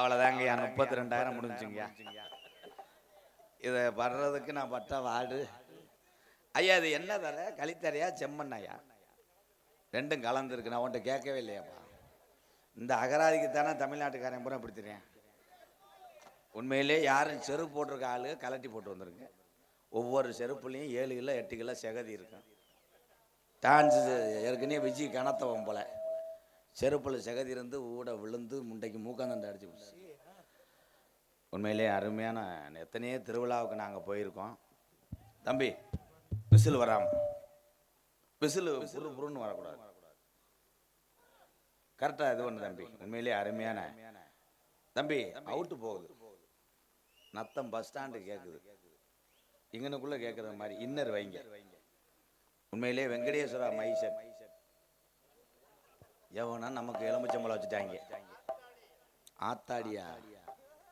அவ்வளோதாங்கய்யா 32,000 முடிஞ்சுங்கய்யா. இதை வர்றதுக்கு நான் பட்ட வாடு ஐயா. இது என்ன தர களித்தரையா செம்மண்ணாயா? ரெண்டும் கலந்துருக்கு. நான் உன்ட்ட கேட்கவே இல்லையாப்பா. இந்த அகராதிக்கு தானே தமிழ்நாட்டுக்காரன் பூரா பிடிச்சிருக்கேன். உண்மையிலே யாரும் செருப்பு போட்டிருக்க ஆளு கலட்டி போட்டு வந்துருங்க. ஒவ்வொரு செருப்புலையும் 7 கிலோ 8 கிலோ செகதி இருக்கும். டான்ஸு ஏற்கனவே விஜய் கனத்தவன் போல செருப்பில் செகதி இருந்து ஊட விழுந்து முண்டைக்கு மூக்காந்தண்டை அடிச்சு போச்சு. உண்மையிலே அருமையான எத்தனையோ திருவிழாவுக்கு நாங்கள் போயிருக்கோம். தம்பி விசில் வராம விசில் புருன்னு வரக்கூடாது. கரெக்டாக இது ஒன்று தம்பி. உண்மையிலே அருமையான தம்பி. அவுட்டு போகுது. நத்தம் பஸ் ஸ்டாண்டு கேட்குது. இங்கனுக்குள்ளே கேட்குற மாதிரி இன்னர் வைங்க. உண்மையிலே வெங்கடேஸ்வரா மைசன் எவனா நமக்கு எலுமிச்சம்பழம் வச்சுட்டாங்க. ஆத்தாடியா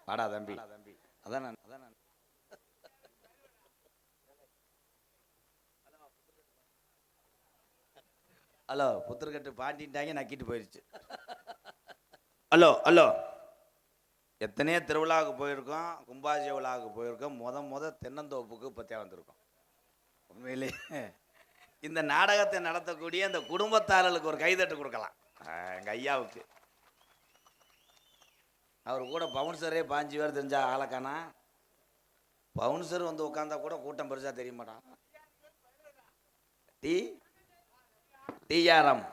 வாடா தம்பி. அதான் ஹலோ புத்தர்கட்டு பாட்டிட்டாங்க நக்கிட்டு போயிடுச்சு. ஹலோ ஹலோ எத்தனையோ திருவிழாவுக்கு போயிருக்கோம். கும்பாஜி விழாவுக்கு போயிருக்கோம். முத தென்னந்தோப்புக்கு பற்றியா வந்திருக்கோம். உண்மையிலே இந்த நாடகத்தை நடத்தக்கூடிய இந்த குடும்பத்தாரர்களுக்கு ஒரு கைதட்டு கொடுக்கலாம். எங்கள் ஐயாவுக்கு அவர் கூட பவுன்சரே 5 பேர் தெரிஞ்சா ஆளக்கானா. பவுன்சர் வந்து உட்காந்தா கூட கூட்டம் பெருசா தெரிய மாட்டான். டிஆர்எம்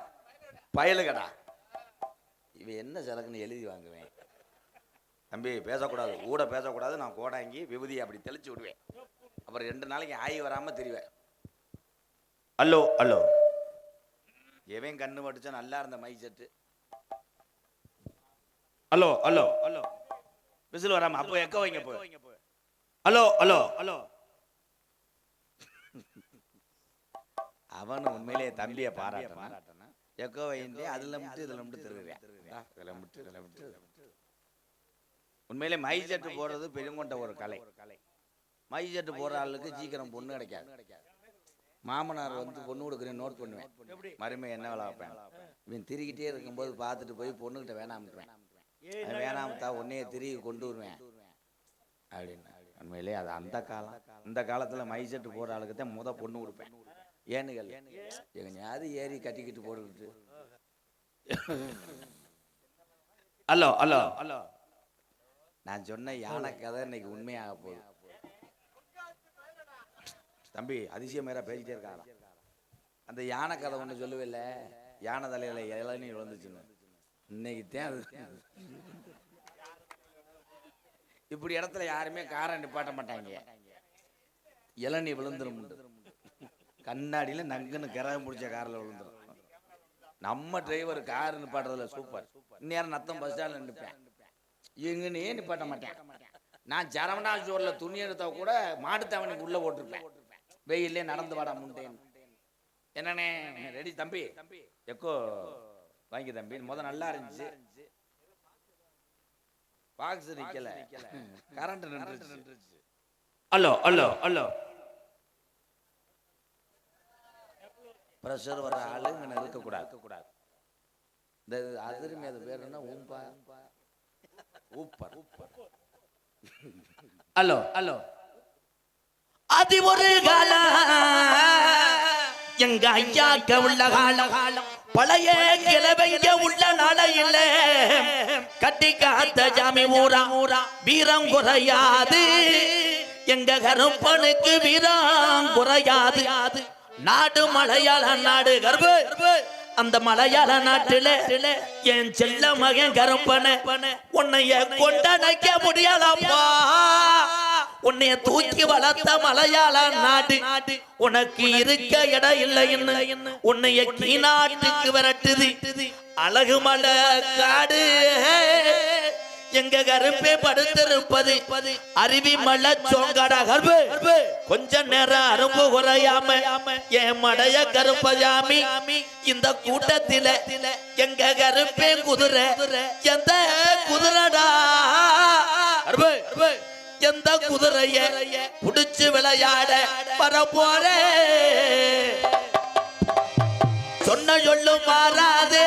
பயலுகடா இவன் என்ன சரக்குன்னு எழுதி வாங்குவேன். தம்பி பேசக்கூடாது, கூட பேசக்கூடாது. நான் கோடாங்கி விபூதி அப்படி தெளிச்சு விடுவேன். அப்புறம் 2 நாளைக்கு ஆகி வராமல் தெரிவேன். ஹலோ ஹலோ எவன் கண்ணு பட்டுச்சா நல்லா இருந்த my set. Hello hello hello whistle வராம அப்போ எக்க வைங்க போ. ஹலோ ஹலோ ஹலோ அவனு உண்மையிலேயே தம்பியை பாராட்டனா எக்கோ வைண்டி அதில் மட்டும் இதில் மட்டும் திருவேன். இதில் மட்டும் இதில் மட்டும் உண்மையிலே மை செட்டு போடுறது பெருங்கொண்ட ஒரு கலை. மை செட்டு போடுற ஆளுக்கு சீக்கிரம் பொண்ணு கிடைக்காது. மாமனார் வந்து பொண்ணு கொடுக்குறேன் நோட் பண்ணுவேன். மறுமை என்ன வேலை வைப்பேன். இவன் திரிக்கிட்டே இருக்கும்போது பார்த்துட்டு போய் பொண்ணுக்கிட்ட வேணாம்ட்டுவேன். வேணாமத்தா உன்னையே திரும்பி கொண்டு வருவேன் அப்படின்னு. உண்மையிலே அது அந்த காலம். இந்த காலத்தில் மை செட்டு போடுற ஆளுக்கு தான் பொண்ணு கொடுப்பேன். ஏனுகள் எங்கேயாவது ஏறி கட்டிக்கிட்டு போட்டுக்கிட்டு. ஹலோ ஹலோ ஹலோ நான் சொன்ன யானை கதை இன்னைக்கு உண்மையாக போகுது. தம்பி அதிசயம் மேல பேசிட்டே இருக்காங்க. அந்த யானை கதை ஒன்று சொல்லுவில்ல, யானை தலையில இளநீ விழுந்துச்சுன்னு. இன்னைக்கு தான் இப்படி இடத்துல யாருமே காரை நிப்பாட்ட மாட்டாங்க. இளநீ விழுந்துரும். கண்ணாடியில நங்குன்னு கிரகம் முடிச்ச காரில் விழுந்துடும். நம்ம டிரைவர் கார் நிப்பாட்டுறதுல சூப்பர். இந்நேரம் நத்தம் பஸ் ஸ்டாண்ட்ல நிற்பேன். எங்கன்னே நிப்பாட்ட மாட்டேன். நான் சரவணா ஸ்டோர்ல துணி எடுத்தா கூட மாட்டுத்தாவணிக்கு உள்ள போட்டிருப்பேன். வெயிலே நடந்து வாடா முண்டேன். என்னண்ணே ரெடி தம்பி? எக்கோ வாங்கி தம்பி. நல்லா இருந்துச்சு. பாக்ஸ் நிக்கல, கரண்ட் நின்றுச்சு. ஹலோ ஹலோ ஹலோ ப்ரெஷர் வர ஆளு இங்கே இருக்கக்கூடாது. இந்த அதிர்மி அது பேர் என்ன? ஊம்பா ஊப்பர். ஹலோ ஹலோ அது ஒரு காலம் எங்க ஐயாக்க உள்ள காலம் பழைய கிழவைங்க உள்ள நாளையில கட்டி காத்த ஜாமி ஊரா வீரம் குறையாது எங்க கருப்பனுக்கு வீரம் குறையாது. நாடு மலையாள நாடு கர்ப்பு அந்த மலையாள நாட்டில என் செல்ல மகன் கருப்பன உன்னைய கொண்டடைக்க முடியலப்பா. உன்னைய தூக்கி வளர்த்த மலையாள நாடு உனக்கு இருக்க இடம் இல்லைன்னு உன்னைய கீநாட்டுக்கு விரட்டுது அழகு மலை காடு. எங்க கருப்பே படுத்திருப்பது அருவி மலை சோங்கடா கருப்பு. கொஞ்ச நேரம் அரும்பு குறையாம என் மடைய கருப்பஜாமி இந்த கூட்டத்தில எங்க கருப்பே குதிரை எந்த குதிரடா எந்த குதிரைய புடிச்சு விளையாட வர போற சொன்ன சொல்லு மாறாதே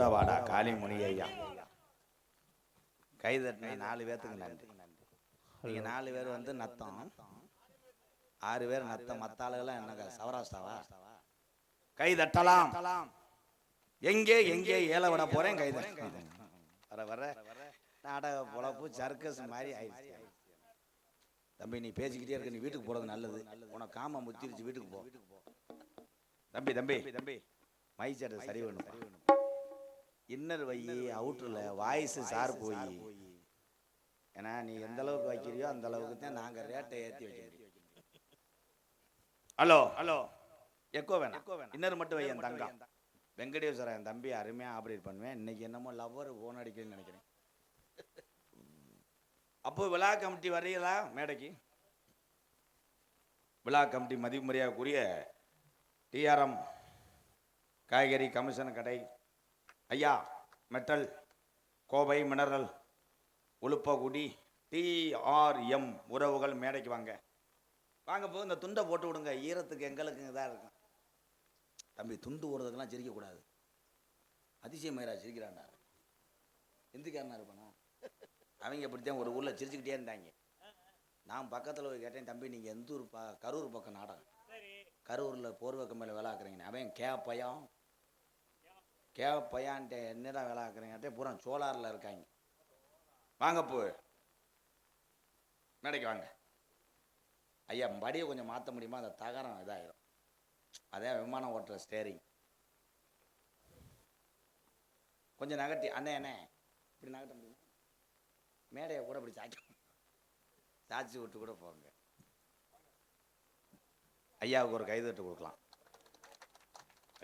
ஊரவாடா காளிமுனி ஐயா கைதட்டின 4 பேர்த்துக்கு நன்றி. நீங்க 4 பேர் வந்து நத்தம், 6 பேர் நத்தம். மத்த ஆளுகெல்லாம் என்னங்க சவராஷ்டாவா? கைதட்டலாம். எங்கே எங்கே ஏல விட போறேன் கைதட்ட. வர வர நாடக பொழப்பு சர்க்கஸ் மாதிரி ஆயிடுச்சு. தம்பி நீ பேசிக்கிட்டே இருக்க, நீ வீட்டுக்கு போறது நல்லது. உனக்கு காம முத்திருச்சு, வீட்டுக்கு போ. தம்பி தம்பி தம்பி மைச்சட்டை சரி வேணும். இன்னர் வை, அவுட்டர்ல வாய்ஸ் ஷார்ப் போய். ஏன்னா நீ எந்த அளவுக்கு வைக்கிறியோ அந்த அளவுக்கு தான் நாங்க ரேட்டை ஏற்றி வைக்கிறோம். ஹலோ ஹலோ எக்கோ வேணாம், இன்னர் மட்டும் வை. என் தங்கம் வெங்கடேஸ்வரா என் தம்பி அருமையா ஆப்ரேட் பண்ணுவேன். இன்னைக்கு என்னமோ லவ்வர் போன் அடிக்கணும்னு நினைக்கிறேன். அப்போ விழா கமிட்டி வரையலா மேடைக்கு? விழா கமிட்டி மதிப்புமரியாதைக்குரிய டிஆர்எம் காய்கறி கமிஷன் கடை ஐயா, மெட்டல் கோவை மினரல் உளுப்பகுடி டிஆர்எம் உறவுகள் மேடைக்கு வாங்க. வாங்க போ, இந்த துண்டை போட்டு விடுங்க. ஈரத்துக்கு எங்களுக்கு இதாக இருக்கும். தம்பி துண்டு ஓடுறதுக்கெல்லாம் சிரிக்கக்கூடாது. அதிசயமயிரா சிரிக்கிறான்டா. எந்திக்காரனா இருப்பானா? அவங்க அப்படித்தான் ஒரு ஊரில் சிரிச்சுக்கிட்டே இருந்தாங்க. நான் பக்கத்தில் போய் கேட்டேன், தம்பி நீங்கள் எந்த ஊர்? கரூர் பக்கம் நாடகம். கரூரில் போர்வக்கம் மேலே வேலை ஆக்குறீங்க. அவன் பையான்ட்ட என்னடா வேலை ஆக்குறீங்க? பூரா சோலாரில் இருக்காங்க. வாங்க போ, மேடைக்கு வாங்க. ஐயா படியை கொஞ்சம் மாற்ற முடியுமா? அந்த தகரம் இதாகிடும். அதே விமானம் ஓட்டுற ஸ்டேரிங் கொஞ்சம் நகட்டி. அண்ணே இப்படி நகட்ட முடியுமா? மேடையை கூட இப்படி சாச்சி விட்டு கூட போங்க. ஐயாவுக்கு ஒரு கைதட்டு கொடுக்கலாம்.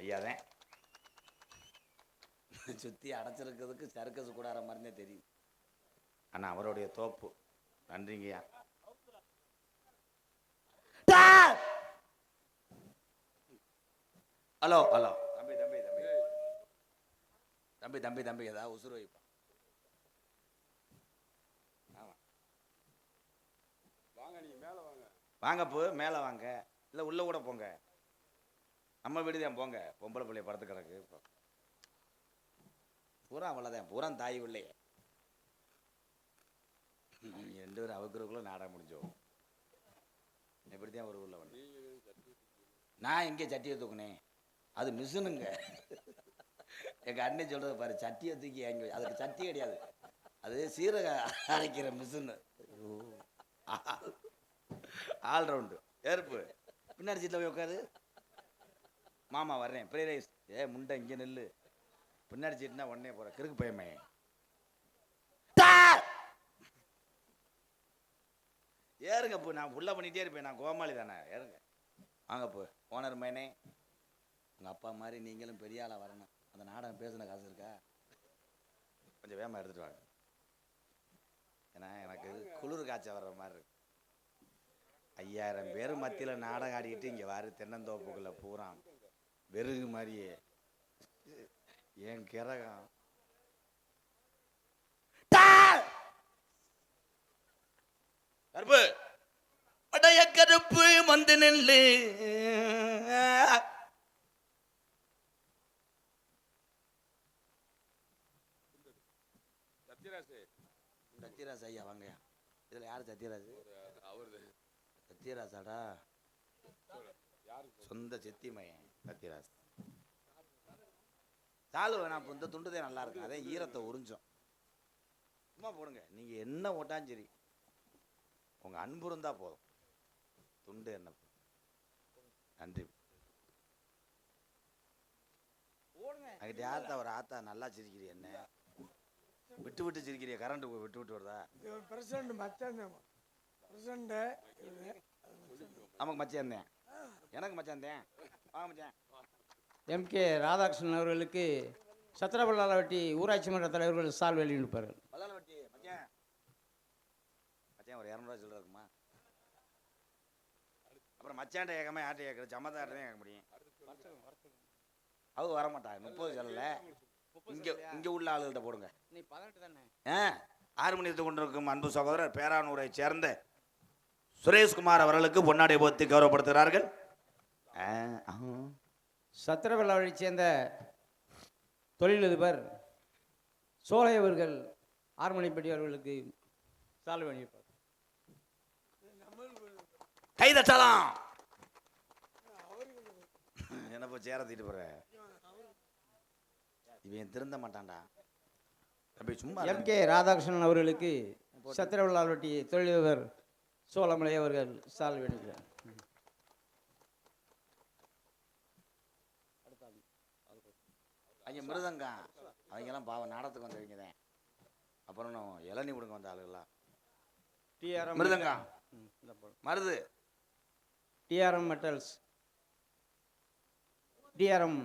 ஐயாதான் சுற்றி அடைச்சிருக்கிறதுக்கு சர்க்கஸ் கூடார மாதிரினே தெரியுது. ஆனால் அவருடைய தோப்பு. நன்றிங்கய்யா. ஹலோ ஹலோ தம்பி தம்பி தம்பி தம்பி தம்பி தம்பி ஏதாவது உசுறு வைப்பா. வாங்க போ, மேலே வாங்க. இல்லை உள்ள கூட போங்க. நம்ம வீடு தான், போங்க. பொம்பளை பிள்ளைய படுத்து கிடக்கு. பூரா அவ்வளோதான், பூரா தாய் உள்ளே. 2 பேரும் அவுக்குறதுக்குள்ள நாடகம் முடிஞ்சோம். எப்படித்தான் ஒரு ஊரில் வந்து நான் எங்கே சட்டியை தூக்குனேன்? அது மிஷினுங்க. எங்கள் அண்ணன் சொல்கிறது பாரு, சட்டியை தூக்கி எங்கே, அதுக்கு சட்டி கிடையாது, அது சீரக அரைக்கிற மிஷினு. ஆல்ரவுண்டு ஏற்பு. பின்னாடி சீட்டில் போய் உட்காரு. மாமா வர்றேன், ப்ரீரைஸ். முண்டை இங்கே நெல்லு. பின்னாடி சீட்டுனா உடனே போகிற கிறுக்கு பயமே. ஏறுங்க போ, நான் ஃபுல்லாக பண்ணிகிட்டே இருப்பேன். நான் கோமாளி தானே. ஏறுங்க வாங்க போ. ஓனர் மேனே, உங்கள் அப்பா மாதிரி நீங்களும் பெரிய ஆளாக வரணும். அந்த நாடகம் பேசுன காசு இருக்கா? கொஞ்சம் வேகமாக எடுத்துகிட்டு வாங்க. ஏன்னா எனக்கு குளிர் காய்ச்ச வர்ற மாதிரி இருக்கு. 5000 பேர் மத்தியில் நாடகம் ஆடிக்கிட்டு இங்கே வாரு தென்னந்தோப்புக்குள்ள பூரா வெறுகு மாதிரியே. ஏன் கிரகம் கருப்பு அடைய கருப்பு வந்து நெல்லு. சத்யராஜ் ஐயா வாங்கய்யா. இதில் யார் சத்யராஜ்? சத்யராஜாடா, சொந்த செத்தி மையன் சத்யராஜ். சாலு வேணாம், இந்த துண்டுதே நல்லா இருக்கும். அதே ஈரத்தை உறிஞ்சோம். சும்மா போடுங்க. நீங்கள் என்ன ஓட்டாலும் சரி, உங்கள் அன்பு இருந்தால் போதும். துண்டு என்ன. நன்றி. அங்கிட்ட யார்த்தா ஒரு ஆத்தா நல்லா சிரிக்கிறீ? என்ன விட்டு விட்டு சிரிக்கிறிய? கரண்ட் விட்டு விட்டு வருதா? பிரசிடண்ட் மச்சான். நமக்கு மச்சான் தான், எனக்கு மச்சான் தான். வாங்க மச்சான். எம்கே ராதாகிருஷ்ணன் அவர்களுக்கு சத்திரபல்லாவட்டி ஊராட்சி மன்ற தலைவர்கள் சால் வெளியிடுப்பார்கள். பல்லாவட்டி மச்சான், மச்சான் ஒரு 200 ரூபா சில்லற இருக்குமா? அப்புறம் மச்சான்ட்ட கேட்காம யார்ட்ட கேட்குறது? சம்மந்தார்ட்ட தான் கேட்க முடியும். அவங்க வரமாட்டாங்க. 30 சொல்லல. இங்கே உள்ள ஆளுகிட்ட போடுங்க. நீ 18 தானே? ஆர்மணியத்தை கொண்டிருக்கும் அன்பு சகோதரர் பேரானூரை சேர்ந்த சுரேஷ்குமார் அவர்களுக்கு பொன்னாடை போத்தி கௌரவப்படுத்துகிறார்கள். சத்திரபல்லாவட்டியை சேர்ந்த தொழிலதிபர் சோலை அவர்கள் ஆர்மணிப்பட்டி அவர்களுக்கு சால்வை அணிவிப்பார். கைதட்டலாம். என்ன போய் சேர தீட்டு போற, இவன் திருந்த மாட்டான்டா. அப்படி சும்மா எம்.கே. ராதாகிருஷ்ணன் அவர்களுக்கு சத்திரவிழாவட்டி தொழிலதிபர் சோழமலை அவர்கள் சால்வை அணிவிப்பார். அவங்க மிருதங்க, அவங்கெல்லாம் பாவம் நாடகத்துக்கு வந்தவங்க தான். அப்புறம் இளநீ கொடுங்க வந்த ஆளுங்களா. டிஆர்எம் மிருதங்க மருது டிஆர்எம் மெட்டல்ஸ் டிஆர்எம்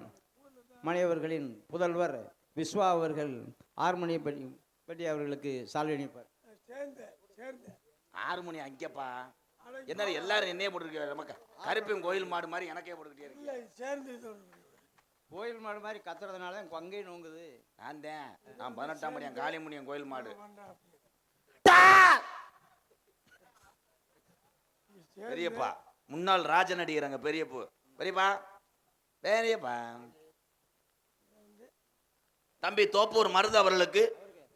மணி அவர்களின் புதல்வர் விஸ்வா அவர்கள் ஆர்மணிப்பட்டி அவர்களுக்கு சால்வை அணிவிப்பார். 6 மணி அங்கேப்பா. என்ன எல்லாரும் என்னையே போட்டுருக்க, நமக்கு கருப்பையும் கோயில் மாடு மாதிரி எனக்கே போட்டுக்கிட்டே இருக்கு. கோயில் மாடு மாதிரி கத்துறதுனால அங்கேயே நோங்குது. நான் 18ஆம் மணியம் காளிமுனியம் கோயில் மாடு. பெரியப்பா முன்னாள் ராஜ நடிகராங்க பெரியப்பா. பெரியப்பா பெரியப்பா தம்பி தோப்பூர் மருது அவர்களுக்கு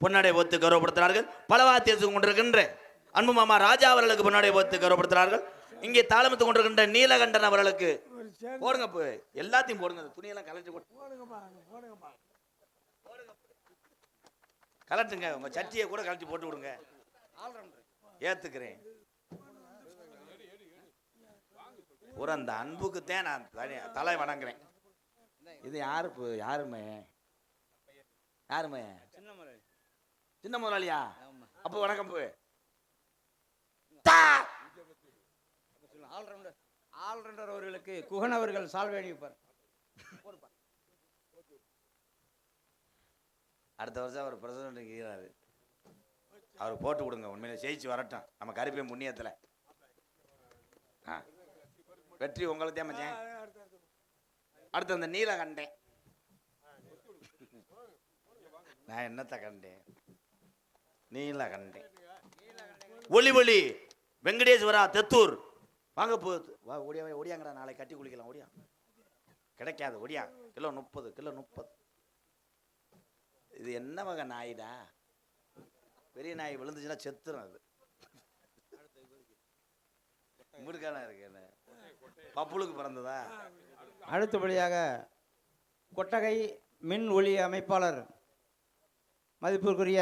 பொன்னாடை போத்து கௌரவப்படுத்தினார்கள். பலவாத்தியத்துக்கு கொண்டிருக்கின்ற அன்பு மாமா ராஜா அவர்களுக்கு பொன்னாடை போத்து கௌரவப்படுத்தினார்கள். இங்கே தாளமித்து கொண்டிருக்கின்ற நீலகண்டன் அவர்களுக்கு போடுங்க. எல்லாத்தையும் போடுங்க. துணியெல்லாம் கலட்டி கலட்டுங்க. உங்க சட்டியை கூட கலட்டி போட்டு விடுங்க. ஏத்துக்கிறேன். ஒரு அந்த அன்புக்குத்தான் நான் தலை வணங்குறேன். இது யாருமே சின்ன முதலாளியா? அப்போ வணக்கம். ஆல்ரவுண்டர் அவர்களுக்கு குகன் அவர்கள் சால்வை அணிவிப்பார். அடுத்த வருஷம் அவர் பிரசிடண்ட் இருக்கிறாரு. அவர் போட்டு கொடுங்க. உண்மையில ஜெயிச்சு வரட்டும். நம்ம கருப்பையும் புண்ணியத்தில் வெற்றி உங்களுக்கு தான் மச்சான். அடுத்து அந்த நீல கண்டேன். நான் என்னத்த கண்டேன்? நீல கண்டேன். ஒளி ஒளி வெங்கடேஸ்வரா தெத்தூர் வாங்க வா. ஒடியாங்கடா. நாளை கட்டி குளிக்கலாம். ஒடியா கிடைக்காது. Odia kilo 30 kilo 30. இது என்ன வகை நாயிடா? பெரிய நாய் விழுந்துச்சுன்னா செத்துரும். அது முடுக்கான இருக்கு. என்ன பப்புளுக்கு பிறந்ததா? அடுத்தபடியாக கொட்டகை மின் ஒளி அமைப்பாளர் மதிப்பிற்குரிய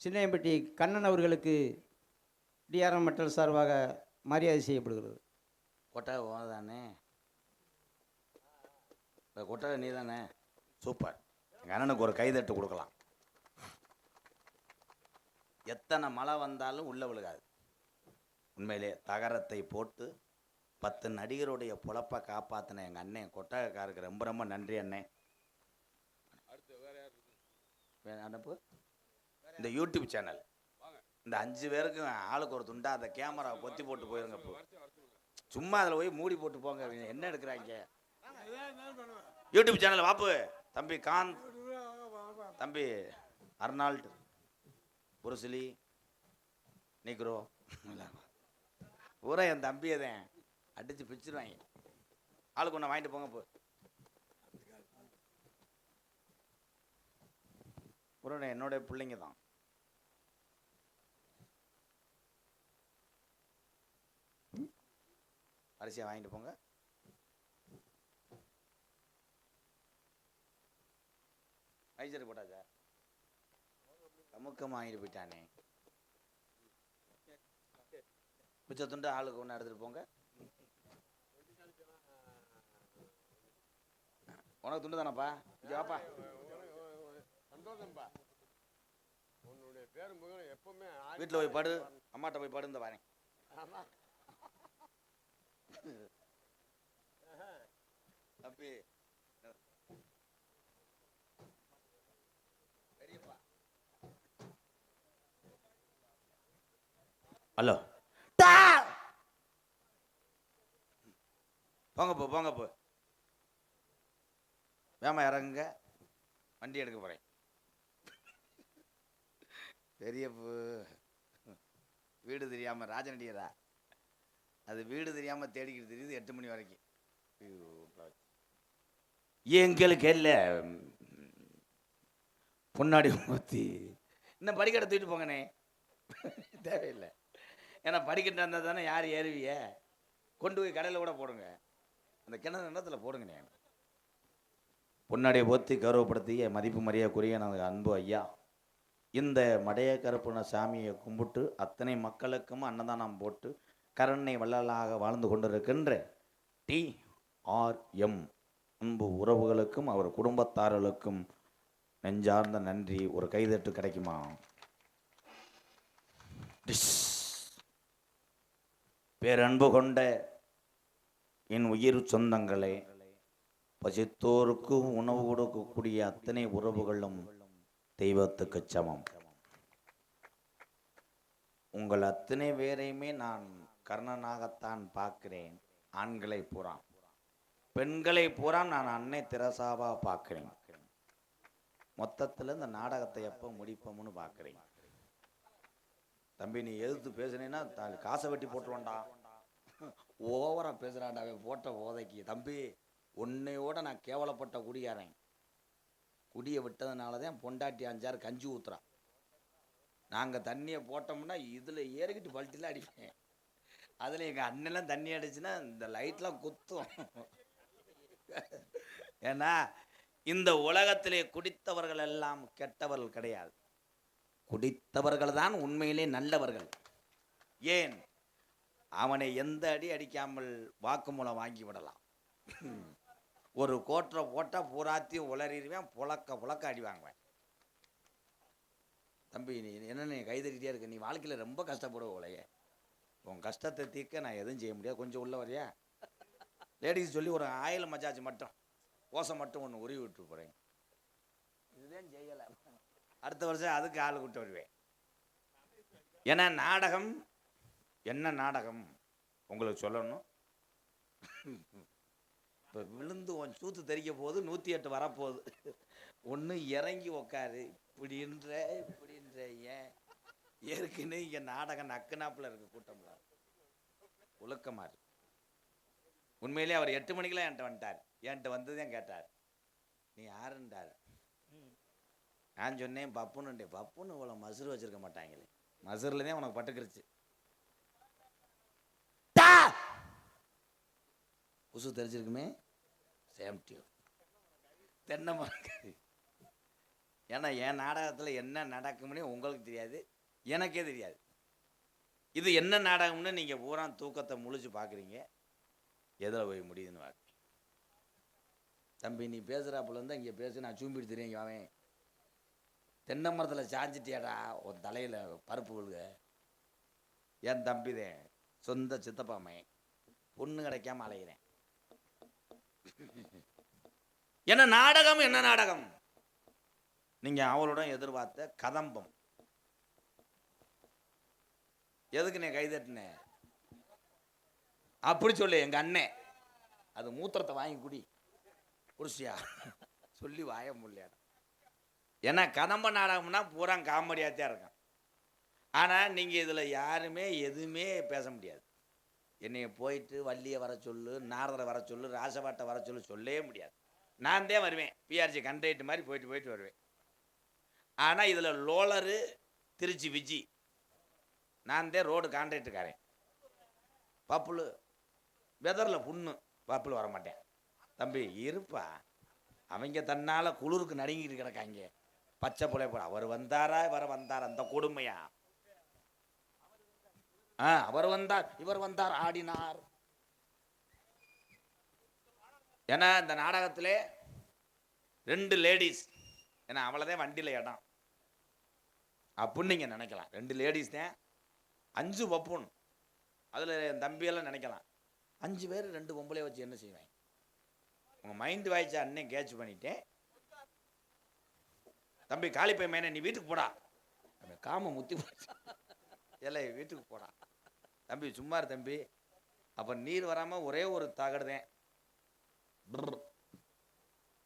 சின்னையம்பட்டி கண்ணன் அவர்களுக்கு டிஆர்எம் மெட்டல் சார்பாக மரியாதை செய்யப்படுகிறது. கொட்டகை தானே? கொட்டகை நீ தானே? சூப்பர். எங்கள் அண்ணனுக்கு ஒரு கைதட்டு கொடுக்கலாம். எத்தனை மழை வந்தாலும் உள்ள விழுகாது. உண்மையிலே தகரத்தை போட்டு 10 நடிகருடைய பொழப்பை காப்பாற்றின எங்கள் அண்ணன் கொட்டகைக்காருக்கு ரொம்ப ரொம்ப நன்றி அண்ணே. அனுப்பு. இந்த யூடியூப் சேனல் இந்த 5 பேருக்கும் ஆளுக்கு ஒரு துண்டா அந்த கேமரா பொத்தி போட்டு போயிருங்க. சும்மா அதில் போய் மூடி போட்டு போங்க. என்ன எடுக்கிறாங்க யூடியூப் சேனல்? வாப்பு தம்பி காந்த், தம்பி அர்னால்டு, புருசிலி, நீக்ரோ பூரா என் தம்பியை தான் அடித்து பிடிச்சிருவாங்க. ஆளுக்கு ஒன்று வாங்கிட்டு போங்க. பூரா என்னுடைய பிள்ளைங்க தான். அரிசியை வாங்கிட்டு போங்க. ஐசர் போட்டாச்சா? சமுக்கம் வாங்கிட்டு போயிட்டானே. மிச்ச துண்டு ஆளுக்கு ஒன்று எடுத்துட்டு போங்க. உனக்கு துண்டு தானப்பா? இங்கே வாப்பா. வீட்டில் போய் படு. அம்மாட்ட போய் படு. இந்த வரேன். தம்பி ஹலோ போங்க போ. வேமா இறங்குங்க. வண்டி எடுக்க போறேன். பெரிய வீடு தெரியாம ராஜநடிகரா. அது வீடு தெரியாம தேடிக்கிட்டு தெரியுது 8 மணி வரைக்கும். எங்களுக்கு இல்லை பொன்னாடி ஊற்றி இன்னும் படிக்கட்டை தூக்கிட்டு போங்கண்ணே. தேவையில்லை. ஏன்னா படிக்கட்டு இருந்தால் தானே யார் ஏறுவிய. கொண்டு போய் கடையில் கூட போடுங்க, அந்த கிணறு இடத்துல போடுங்கண்ணே. பொன்னாடியை போற்றி கௌரவப்படுத்திய மதிப்பு மரியாதைக்குரிய நமது அன்பு ஐயா, இந்த மடைய கருப்புன சாமியை கும்பிட்டு அத்தனை மக்களுக்கும் அன்னதானம் போட்டு கருணை வள்ளலாக வாழ்ந்து கொண்டிருக்கின்ற TRM அன்பு உறவுகளுக்கும் அவர் குடும்பத்தார்களுக்கும் நெஞ்சார்ந்த நன்றி. ஒரு கைதட்டு கிடைக்குமா? பேரன்பு கொண்ட என் உயிர் சொந்தங்களே, பசித்தோருக்கு உணவு கொடுக்கக்கூடிய அத்தனை உறவுகளும் தெய்வத்துக்கு சமம். உங்கள் அத்தனை பேரையுமே நான் கர்ணனாகத்தான் பார்க்கிறேன். ஆண்களை பூரா, பெண்களை பூரா நான் அன்னை தெரசாவா பார்க்கிறேன். மொத்தத்தில் இந்த நாடகத்தை எப்போ முடிப்போம்னு பார்க்குறேன். தம்பி நீ எதிர்த்து பேசுனேன்னா காசை வெட்டி போட்டுருவான்டா, ஓவரா பேசுறான்டா போட்ட ஓதைக்கு. தம்பி உன்னையோட நான் கேவலப்பட்ட குடியாரன். குடியை விட்டதுனால தான் பொண்டாட்டி 5-6 கஞ்சி ஊத்துறான். நாங்கள் தண்ணியை போட்டோம்னா இதில் ஏறிக்கிட்டு பல்ட்டிலாம் அடிப்பேன். அதில் எங்கள் அண்ணெல்லாம் தண்ணி அடிச்சுன்னா இந்த லைட்லாம் குத்தும். ஏன்னா இந்த உலகத்திலே குடித்தவர்கள் எல்லாம் கெட்டவர்கள் கிடையாது. குடித்தவர்கள் தான் உண்மையிலே நல்லவர்கள். ஏன்? அவனை எந்த அடி அடிக்காமல் வாக்குமூலம் வாங்கி விடலாம். ஒரு கோட்டரை போட்டால் பூராத்தையும் உளறிடுவேன், புழக்க அடி வாங்குவேன். தம்பி நீ என்ன நீ கைதறிட்டே இருக்க, நீ வாழ்க்கையில் ரொம்ப கஷ்டப்படுவ உலைய. உன் கஷ்டத்தை தீர்க்க நான் எதுவும் செய்ய முடியாது, கொஞ்சம் உள்ள வரையா லேடிஸ் சொல்லி ஒரு ஆயில் மஜாஜ் மட்டும் ஓசை மட்டும் ஒன்று உருவி விட்டு போகிறேன். இதுதான் செய்யலை. அடுத்த வருஷம் அதுக்கு ஆள் விட்டு வருவேன். ஏன்னா நாடகம் என்ன நாடகம் உங்களுக்கு சொல்லணும். இப்போ விழுந்து உன் சூத்து தெரிக்க போது 108 வரப்போகுது. ஒன்று இறங்கி உக்காரு. இப்படின்ற ஏன் ஏற்கனவே இங்கே நாடகம் நக்குனாப்பில் இருக்கு கூட்டம்ல ஒழுக்கமா இருக்கு. உண்மையிலே அவர் 8 மணிக்கெல்லாம் என்கிட்ட வந்துட்டார். என்கிட்ட வந்ததையும் கேட்டார், நீ யாருன்றார். நான் சொன்னேன் பப்புன்னு. பப்புன்னு இவ்வளோ மசுறு வச்சிருக்க மாட்டாங்களே, மசுரில் தான் உனக்கு பட்டுக்கிருச்சு. புசு தெரிஞ்சிருக்குமே சேம்டியூ தென்னை மரக்கறி. ஏன்னா என் நாடகத்தில் என்ன நடக்கும்னே உங்களுக்கு தெரியாது, எனக்கே தெரியாது. இது என்ன நாடகம்னு நீங்கள் பூரா தூக்கத்தை முழிச்சு பார்க்குறீங்க, எதில் போய் முடியுதுன்னு பார்க்க. தம்பி நீ பேசுகிறாப்புல இருந்தால் இங்கே பேசு, நான் சூம்பிட்டு தெரியுங்க. அவன் தென்னை மரத்தில் சாஞ்சிட்டியாடா, உன் தலையில் பருப்பு விழுக. என் தம்பிதேன் சொந்த சித்தப்பாமை, பொண்ணு கிடைக்காம அலைகிறேன். என்ன நாடகம் என்ன நாடகம்? நீங்க அவளுடன் எதிர்பார்த்த கதம்பம். எதுக்கு நீ கைதட்டின அப்படி சொல்லு. எங்க அண்ணன் அது மூத்திரத்தை வாங்கி குடி குடிச்சியா சொல்லி வாய முடியல. ஏன்னா கதம்ப நாடகம்னா பூரா காமெடியாத்தான் இருக்கும். ஆனா நீங்க இதுல யாருமே எதுவுமே பேச முடியாது. என்னைய போயிட்டு வள்ளியை வர சொல்லு, நாரதரை வர சொல்லு, ராசபாட்டை வர சொல்லு சொல்லவே முடியாது. நான் தான் வருவேன், பிஆர்ஜி கண்ட்ரைட்டு மாதிரி போயிட்டு வருவேன். ஆனால் இதில் லோலரு திருச்சி விஜி, நான் தான் ரோடு கான்ட்ராக்டுக்காரன். பப்புளு வெதரில் புண்ணு, பப்புளு வர மாட்டேன். தம்பி இருப்பா, அவங்க தன்னால் குளிருக்கு நடுங்கிட்டு கிடக்காங்க. பச்சை புலை போட அவர் வந்தாரா அந்த கொடுமையா? அவர் வந்தார் இவர் வந்தார் ஆடினார். ஏன்னா இந்த நாடகத்திலே 2 லேடிஸ், ஏன்னா அவ்வளோதான் வண்டியில் இடம் அப்படின்னு நீங்கள் நினைக்கலாம். 2 லேடிஸ் தான், 5 பப்புன். அதில் என் தம்பியெல்லாம் நினைக்கலாம் 5 பேர் 2 பொம்பளை வச்சு என்ன செய்வேன். உங்கள் மைண்டு வாய்ச்சா அண்ணன் கேட்ச் பண்ணிட்டேன். தம்பி காளிப்பை மேனே நீ வீட்டுக்கு போடா, காம முத்தி இல்லை வீட்டுக்கு போடா. தம்பி சும்மா தம்பி, அப்போ நீர் வராமல் ஒரே ஒரு தகடுதேன்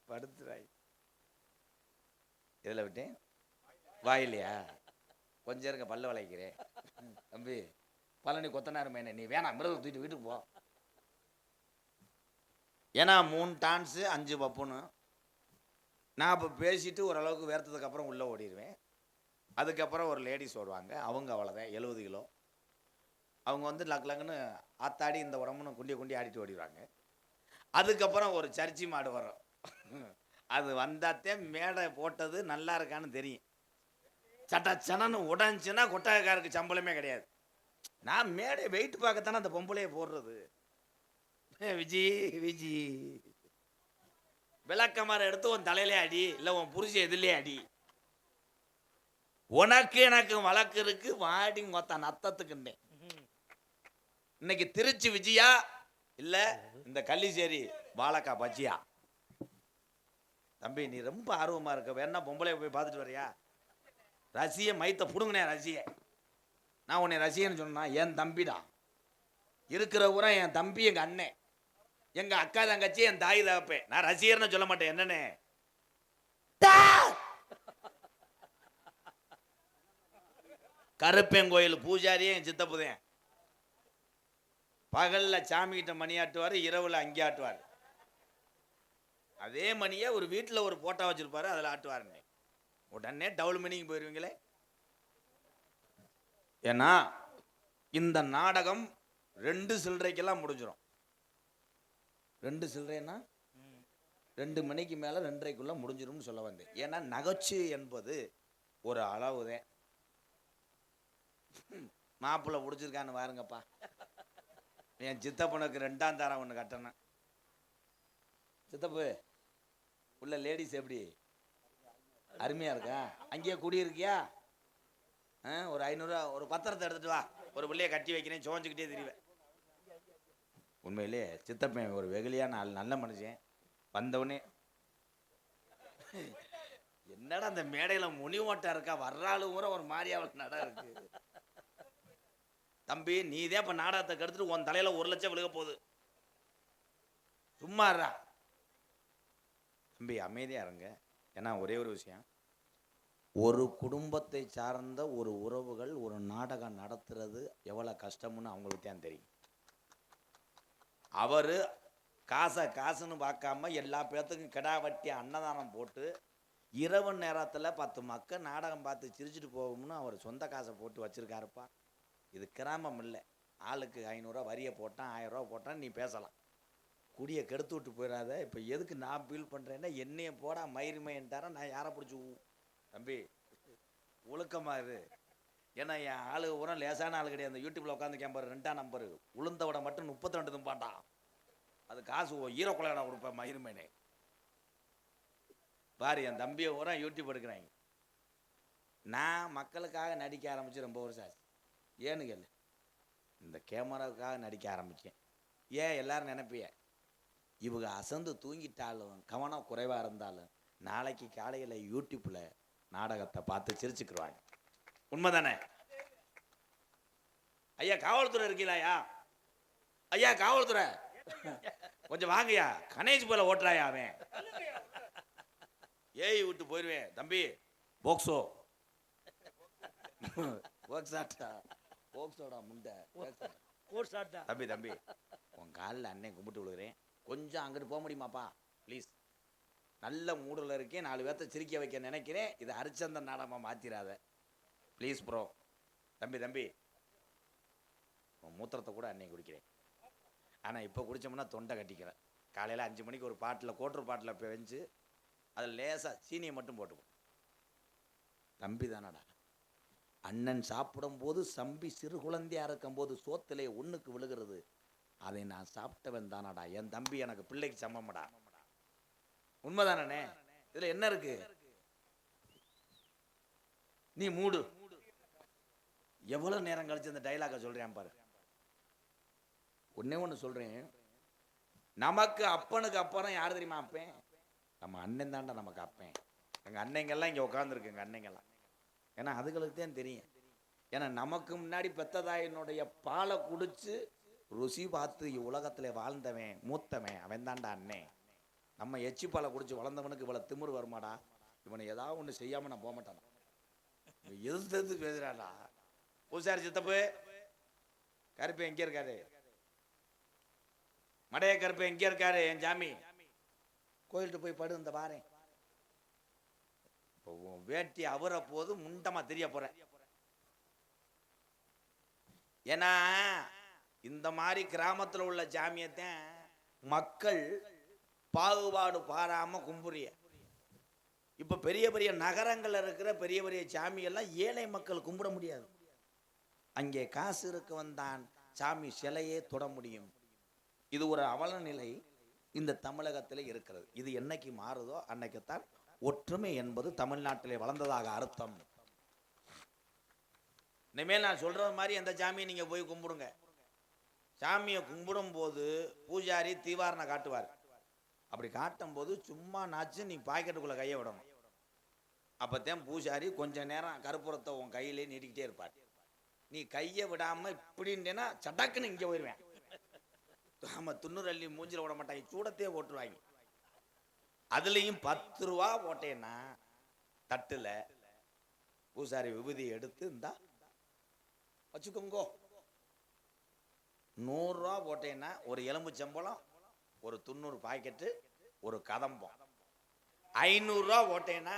படுத்துறாய். இதில் விட்டேன் வாயிலையா கொஞ்சம் இருக்க பல்ல வளைக்கிறேன். தம்பி பழனி கொத்தனார் மேனே நீ வேணாம், மிருகம் தூக்கிட்டு வீட்டுக்கு போ. ஏன்னா 3 டான்ஸு 5 பப்புன்னு நான் இப்போ பேசிட்டு ஓரளவுக்கு வேர்த்ததுக்கு அப்புறம் உள்ளே ஓடிடுவேன். அதுக்கப்புறம் ஒரு லேடிஸ் வருவாங்க. அவங்க அவ்வளோதான் 70 கிலோ. அவங்க வந்து லக் லக்குன்னு ஆத்தாடி இந்த உடம்புன்னு குண்டி குண்டி ஆடிட்டு ஓடிடுவாங்க. அதுக்கப்புறம் ஒரு சர்ச்சி மாடு வரும். அது வந்தாத்தே மேடை போட்டது நல்லா இருக்கான்னு தெரியும். சட்டச்சனன்னு உடஞ்சுன்னா கொட்டகைக்காருக்கு சம்பளமே கிடையாது. நான் மேடை வெயிட் பார்க்கத்தானே அந்த பொம்பளையை போடுறது. விஜி விஜி விளக்கமார எடுத்து உன் தலையிலே அடி, இல்லை உன் புருஷன் எதிலே அடி. உனக்கு எனக்கு வழக்கு இருக்கு, வாடி மொத்த நத்தத்துக்குன்னே. இன்னைக்கு திருச்சி விஜயா இல்ல இந்த கள்ளிச்சேரி வாழக்கா பச்சியா. தம்பி நீ ரொம்ப ஆர்வமா இருக்க, வேணா பொம்பளைய போய் பார்த்துட்டு வரியா? ரசிய மைத்த புடுங்கினே ரசிய. நான் உன்னை ரசிகன்னு சொன்னா என் தம்பிடா. இருக்கிற ஊரா என் தம்பி, எங்க அண்ணன், எங்க அக்கா தங்கச்சி, என் தாய் தகப்பேன். நான் ரசிகர்னு சொல்ல மாட்டேன். என்னன்னு கருப்பேங்கோயில் பூஜாரியே என் சித்தப்புதேன். பகல்ல சாமி கிட்ட மணி ஆட்டுவார், இரவுல அங்கே ஆட்டுவார். அதே மணியை ஒரு வீட்டில் ஒரு போட்டோ வச்சிருப்பாரு, அதில் ஆட்டுவாருன்னு. உடனே டபுள் மணிக்கு போயிருவீங்களே. ஏன்னா இந்த நாடகம் 2 சில்லறைக்கெல்லாம் முடிஞ்சிடும். 2 சில்லறைன்னா 2 மணிக்கு மேலே 2:30க்குள்ள முடிஞ்சிடும்னு சொல்ல வந்தேன். ஏன்னா நகைச்சுவை என்பது ஒரு அளவுதான். மாப்பிள்ளை பிடிச்சிருக்கான்னு பாருங்கப்பா. என் சித்தப்பனுக்கு 2ஆம் தாரம் ஒன்று கட்டணும். சித்தப்பு உள்ள லேடிஸ் எப்படி அருமையா இருக்கா? அங்கேயே குடியிருக்கியா? ஒரு 500 ஒரு பத்திரத்தை எடுத்துட்டு வா, ஒரு பிள்ளைய கட்டி வைக்கிறேன், சோஞ்சுக்கிட்டே தெரிவேன். உண்மையிலே சித்தப்பன் ஒரு வெகுளியான ஆள், நல்ல மனுஷன். வந்தவனே என்னடா அந்த மேடையில முனிவோட்டா இருக்கா, வர்றாளு கூட ஒரு மாதிரியாவது நட இருக்கு. தம்பி நீதே இப்ப நாடகத்தை கெடுத்துட்டு உன் தலையில 1 லட்சம் விழுக போகுது. சும்மா இருடா தம்பி, அமைதியா இருங்க. ஏன்னா ஒரே ஒரு விஷயம், ஒரு குடும்பத்தை சார்ந்த ஒரு உறவுகள் ஒரு நாடகம் நடத்துறது எவ்வளவு கஷ்டம்னு அவங்களுக்கு தான் தெரியும். அவரு காசுன்னு பார்க்காம எல்லா பேர்த்துக்கும் கிடா வட்டி அன்னதானம் போட்டு இரவு நேரத்தில் 10 மக்கள் நாடகம் பார்த்து சிரிச்சுட்டு போகும்னு அவர் சொந்த காசை போட்டு வச்சிருக்காருப்பா. இது கிராமம் இல்லை. ஆளுக்கு 500 வரியை போட்டான், 1000 ரூபா போட்டான், நீ பேசலாம். குடியை கெடுத்து விட்டு போயிடாத. இப்போ எதுக்கு நான் ஃபீல் பண்ணுறேன்னா, என்னைய போடா மயிர்மையன்ட்டார நான் யாரை பிடிச்சி தம்பி ஒழுக்கமாக இரு. ஏன்னா என் ஆளு உரம் லேசான ஆள் கிடையாது. அந்த யூடியூப்பில் உட்காந்து கேம்பாரு 2ஆம் நம்பரு உளுந்த விட மட்டும் 32 தும்பாட்டான். அது காசு ஈரக்குலையடா கொடுப்பேன் மயிர்மையனே. பாரு என் தம்பியை உரம் யூடியூப் எடுக்கிறாங்க. நான் மக்களுக்காக நடிக்க ஆரம்பித்து ரொம்ப வருஷம் ஆச்சு. ஏன்னு கேளு, இந்த கேமராவுக்காக நடிக்க ஆரம்பித்தேன். ஏன் எல்லாரும் நினைப்பிய இவங்க அசந்து தூங்கிட்டாலும் கவனம் குறைவாக இருந்தாலும் நாளைக்கு காலையில் யூடியூப்பில் நாடகத்தை பார்த்து சிரிச்சுக்கிடுவாங்க. உண்மைதானே? ஐயா காவல்துறை இருக்கீங்களா? ஐயா காவல்துறை கொஞ்சம் வாங்கய்யா, கணேஷ் போல ஓட்டுறாயா அவன். ஏய் விட்டு போயிடுவேன் தம்பி. போக்சோ போக்சோடா முண்டை தம்பி. தம்பி உன் காலில் அண்ணன் கும்பிட்டு விழுகிறேன், கொஞ்சம் அங்கிட்டு போக முடியுமாப்பா ப்ளீஸ்? நல்ல மூடில் இருக்கேன், 4 பேர்த்த சிரிக்க வைக்க நினைக்கிறேன். இதை ஹரிச்சந்திரன் நாடகமாக மாற்றிடாத ப்ளீஸ் ப்ரோ. தம்பி உன் மூத்திரத்தை கூட அன்னைக்கு குடிக்கிறேன். ஆனால் இப்போ குடித்தோம்னா தொண்டை கட்டிக்கிறேன். காலையில் 5 மணிக்கு ஒரு பாட்டில் கோட்டர் பாட்டில் பெஞ்சு அதில் லேசாக சீனியை மட்டும் போட்டுக்கும். தம்பி தானடா, அண்ணன் சாப்பிடும்போது சம்பி சிறு குழந்தையாக இருக்கும்போது சோத்திலே ஒன்றுக்கு விழுகிறது, அதை நான் சாப்பிட்டவன் தானடா. என் தம்பி எனக்கு பிள்ளைக்கு சமமடா. உண்மைதானே? இதில் என்ன இருக்கு? நீ மூடு. எவ்வளோ நேரம் கழிச்சு இந்த டைலாக சொல்கிறேன் பாரு. ஒன்று சொல்கிறேன், நமக்கு அப்பனுக்கு அப்புறம் யார் தெரியுமா அப்பேன்? நம்ம அண்ணன் தாண்டா நமக்கு அப்பேன். எங்கள் அன்னைங்கெல்லாம் இங்கே உட்காந்துருக்கு, எங்கள் அன்னைங்கெல்லாம். ஏன்னா அதுகளுக்கு தான் தெரியும். ஏன்னா நமக்கு முன்னாடி பெத்ததாயினுடைய பாலை குடிச்சு ருசி பார்த்து உலகத்தில் வாழ்ந்தவன் மூத்தவன் அவன் தாண்டா அண்ணன். நம்ம எச்சி பாலை குடிச்சு வளர்ந்தவனுக்கு இவ்வளோ திமிரு வருமாடா? இவனை ஏதாவது ஒன்று செய்யாமல் நான் போக மாட்டானா? எது பேசுறாடா பூசாரி சித்தப்பு. கருப்பு எங்கே இருக்காரு? மடைய கருப்பு எங்கே இருக்காரு? என் ஜாமி கோயில்கிட்ட போய் படு, இந்த வாரேன். வேட்டி அவர போது முண்டமா தெரிய போறேன். ஏன்னா இந்த மாதிரி கிராமத்தில் உள்ள சாமியத்தான் மக்கள் பாகுபாடு பாராம கும்புறிய. இப்ப பெரிய பெரிய நகரங்கள்ல இருக்கிற பெரிய பெரிய சாமியெல்லாம் ஏழை மக்கள் கும்பிட முடியாது. அங்கே காசு இருக்க வந்தான் சாமி சிலையே தொட முடியும். இது ஒரு அவல நிலை இந்த தமிழகத்தில் இருக்கிறது. இது என்னைக்கு மாறுதோ அன்னைக்குத்தான் ஒற்றுமை என்பது தமிழ்நாட்டிலே வளர்ந்ததாக அர்த்தம். இனிமேல் நான் சொல்றது மாதிரி அந்த சாமியை நீங்க போய் கும்பிடுங்க. சாமியை கும்பிடும் போது பூஜாரி தீவாரனை காட்டுவார். அப்படி காட்டும் போது சும்மா நாச்சு நீ பாக்கெட்டுக்குள்ள கையை விடணும். அப்பத்தான் பூஜாரி கொஞ்ச நேரம் கற்பூரத்தை உன் கையிலே நீட்டிக்கிட்டே இருப்பார். நீ கையை விடாம இப்படின்னா சடக்குன்னு இங்க போயிடுவேன். ஆமா, துண்ணூறு அள்ளி மூஞ்சில விட மாட்டாங்க, சூடத்தையே போட்டுருவாங்க. அதுலயும் 10 ரூபா போட்டேன்னா தட்டுல பூசாரி விபூதி எடுத்து இந்தா வச்சுக்கோங்கோ. 100 ரூபா போட்டேன்னா ஒரு எலும்பு சம்பளம், ஒரு 90 பாக்கெட்டு, ஒரு கதம்பம். 500 ரூபா போட்டேன்னா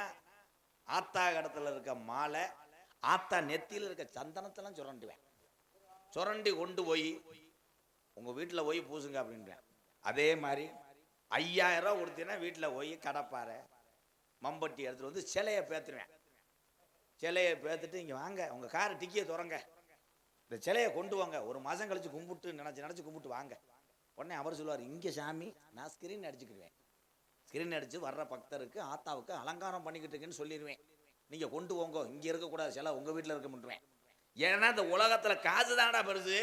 ஆத்தா கடத்துல இருக்க மாலை, ஆத்தா நெத்தியில் இருக்க சந்தனத்தெல்லாம் சுரண்டுவேன். சுரண்டி கொண்டு போய் உங்க வீட்டில் போய் பூசுங்க அப்படின்றேன். அதே மாதிரி 5000 ரூபா கொடுத்தீங்கன்னா வீட்டில் போய் கடப்பாறை மம்பட்டி எடுத்துட்டு வந்து சிலையை பேத்துருவேன். சிலையை பேத்துட்டு இங்கே வாங்க, உங்கள் காரை டிக்கியை திறங்க, இந்த சிலையை கொண்டு வாங்க, ஒரு மாதம் கழிச்சு கும்பிட்டு நினச்சி கும்பிட்டு வாங்க. உடனே அவர் சொல்லுவார், இங்கே சாமி நான் ஸ்கிரீன் அடிச்சுக்கிடுவேன். ஸ்கிரீன் அடித்து வர்ற பக்தருக்கு ஆத்தாவுக்கு அலங்காரம் பண்ணிக்கிட்டு இருக்குன்னு சொல்லிடுவேன். நீங்கள் கொண்டு போங்க, இங்கே இருக்கக்கூடாது, சிலை உங்கள் வீட்டில் இருக்க முடிவேன். ஏன்னா இந்த உலகத்தில் காசு தானடா பெருசு,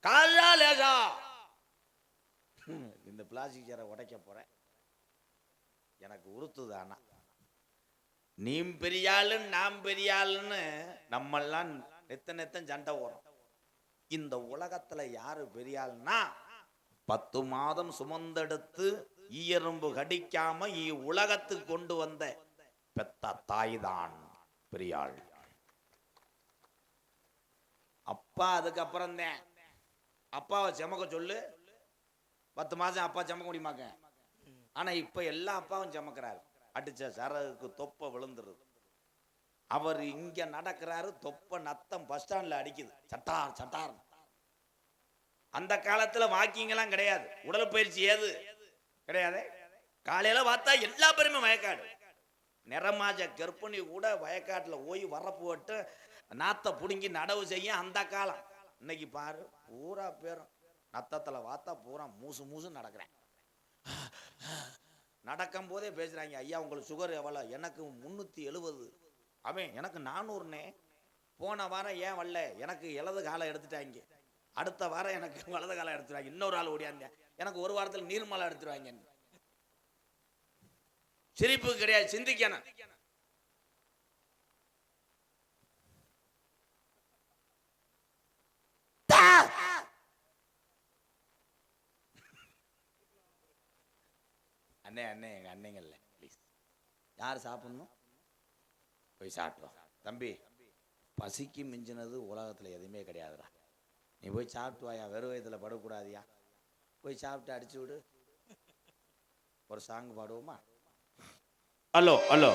காசா லேசா. இந்த பிளாஸ்டிக் சேரை உடைக்க போகிறேன், எனக்கு உறுத்துதானா. நீ பெரியாளுன்னு நாம் பெரியாளுன்னு நம்மெல்லாம் நெத்தம் சண்டை ஓடும். இந்த உலகத்துல யாரு பெரியாள்னா 10 மாதம் சுமந்தெடுத்து ஈயரும்பு கடிக்காம உலகத்துக்கு கொண்டு வந்த பெத்த தாய் தான் பெரியாள். அப்பா அதுக்கப்புறம் தான் அப்பாவை செமக்க சொல்லு. 10 மாசம் அப்பா செமக்க முடியுமாக்க? ஆனா இப்ப எல்லா அப்பாவும் செமக்கிறாரு. அடிச்ச சரகுக்கு தொப்பை விழுந்துருது. அவர் இங்க நடக்கிறாரு, தொப்பை நத்தம் பஸ் ஸ்டாண்ட்ல அடிக்குது, சட்டார் சட்டார். அந்த காலத்துல வாக்கிங் எல்லாம் கிடையாது, உடற்பயிற்சி ஏது கிடையாது. காலையில பார்த்தா எல்லா பேருமே வயக்காடு. நிறமாஜ கர்ப்பிணி கூட வயக்காட்டுல போய் வரப்பு விட்டு நாத்த புடுங்கி நடவு செய்ய அந்த காலம். இன்னைக்கு பாரு, பூரா பேரும் நத்தத்துல பார்த்தா பூரா மூசு மூசு நடக்கிறேன். நடக்கும் போதே பேசுறாங்க, ஐயா உங்களுக்கு சுகர் எவ்வளவு? எனக்கு 370. அவன் எனக்கு 400னே. போன வாரம் ஏன் வரல? எனக்கு இலது காலம் எடுத்துட்டாங்க. அடுத்த வாரம் எனக்கு வலது காலம் எடுத்துருவாங்க. இன்னொரு ஆள் ஓடியாங்க, எனக்கு ஒரு வாரத்தில் நீர்மலை எடுத்துருவாங்க. சிரிப்பு கிடையாது, சிந்திக்கணும். அண்ணே அண்ணே, எங்க அண்ணங்கள்ல ப்ளீஸ், யார் சாப்பிடணும் போய் சாப்பிட்டோம். தம்பி, பசிக்கு மிஞ்சினது உலகத்துல எதுவுமே கிடையாதுடா. நீ போய் சாப்பிட்டு வாயா, வெறும் வயதுல படக்கூடாதியா. போய் சாப்பிட்டு அடிச்சு விடு. ஒரு சாங் பாடுவோமா? ஹலோ ஹலோ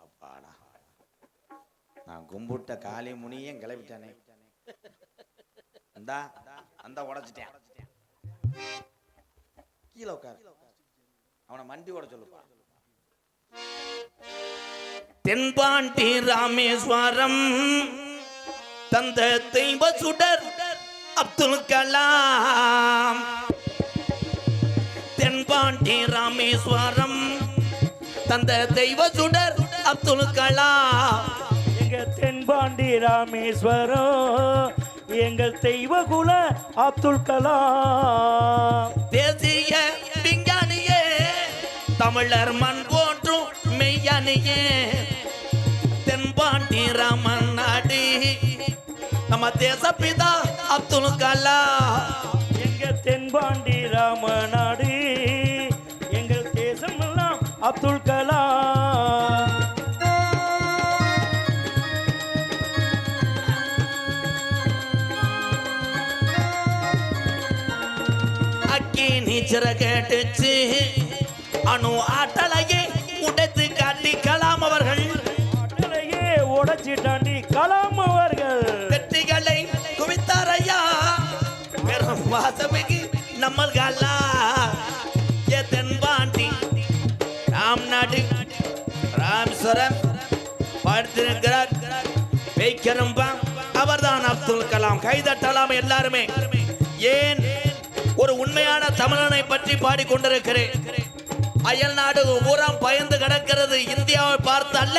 அப்பாடா, நான் கும்பிட்ட காளி முனியும் கிளப்பிட்டானே. இந்தா அந்த உடைச்சிட்டேன். கீழே உட்காரு, அவனை மண்டி ஓட சொல்லுப்பா. தென்பாண்டி ராமேஸ்வரம் தந்த தெய்வ சுடர் அப்துல் கலாம். தென்பாண்டி ராமேஸ்வரம் தந்த தெய்வ சுடர் அப்துல் கலாம். எங்க தென்பாண்டி ராமேஸ்வரம் எங்கள் தெய்வ குல அப்துல் கலாம். தேசிய விஞ்ஞானியே, தமிழர் மண் போற்றும் மெய்யானியே, தென்பாண்டி ராமன் நாடி நம்ம தேசப்பிதா அப்துல் கலாம். எங்க தென்பாண்டி ராமநாடு எங்கள் தேசம் எல்லாம் அப்துல் கலாம். அக்கி நீச்சர கேட்டுச்சு, அணு ஆட்டலைய வாங்கிட்டாண்டி கலாம் அவர்கள். வெற்றிகளை குவித்தார் ஐயா பெரும் வாசமிகு நம்மள்களா ஏ தென்பாண்டி ராம்நாடு ராமேஸ்வரம் படுத்திருக்கிறார் வைக்கிறம்பா அவர்தான் அப்துல் கலாம். கைதட்டலாம் எல்லாருமே. ஏன் ஒரு உண்மையான தமிழனை பற்றி பாடிக்கொண்டிருக்கிறேன். அயல் நாடு ஊராம் பயந்து கிடக்கிறது. இந்தியாவை பார்த்து அல்ல,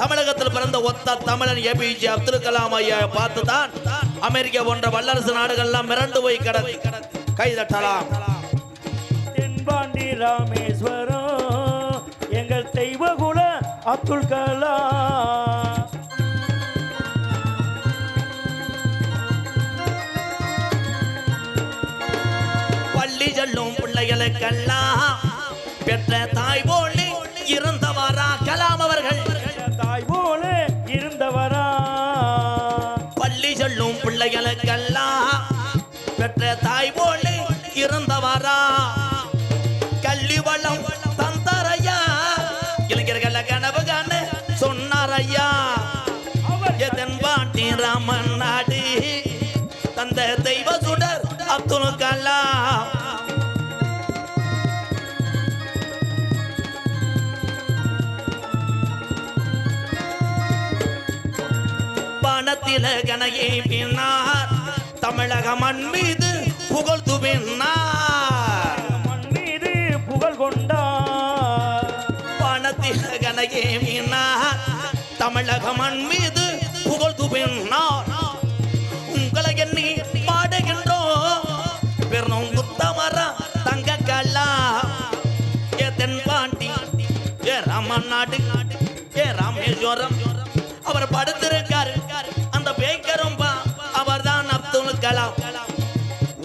தமிழகத்தில் பிறந்த ஒத்த தமிழன் ஏபிஜே அப்துல் கலாம் ஐயா பார்த்து தான் அமெரிக்கா போன்ற வல்லரசு நாடுகள்லாம் மிரண்டு போய் கிடக்கு. கைதட்டலாம். தென்பாண்டி ராமேஸ்வரம் எங்கள் தெய்வகுல அப்துல் கலாம். பள்ளி செல்லும் பிள்ளைகளுக்கெல்லாம் பெற்ற தாய் போல இருந்தவரா கலாம் அவர்கள். தாய் போல இருந்தவரா. பள்ளி செல்லும் பிள்ளைகளுக்கெல்லாம் பெற்ற தாய் போல இருந்தவரா. கல்வி வளம் தந்தாரையா, இளைஞர்கள கனவு காண சொன்னாரையா. தென்பாண்டி ராமன் நாடு தந்த தெய்வ சுடர் அப்துல் கலாம். வானத்தில கனையே பின்னார் தமிழக மண் மீது புகழ் துபின்னார். மண் மீது புகழ் கொண்டார். வானத்தில கனையே பின்னார் தமிழக மண் மீது புகழ் துபின்னார். உங்களை எண்ணி பாடுகின்றோம் பெரும் முத்தமரா தங்க கலாம். ஏ தென்பாண்டி ஏ ராமநாடு ஏ ராமேஸ்வரம் அவர் படுத்திருக்காரு அந்த பேக்கரும்பா அவர்தான் அப்துல் கலாம்.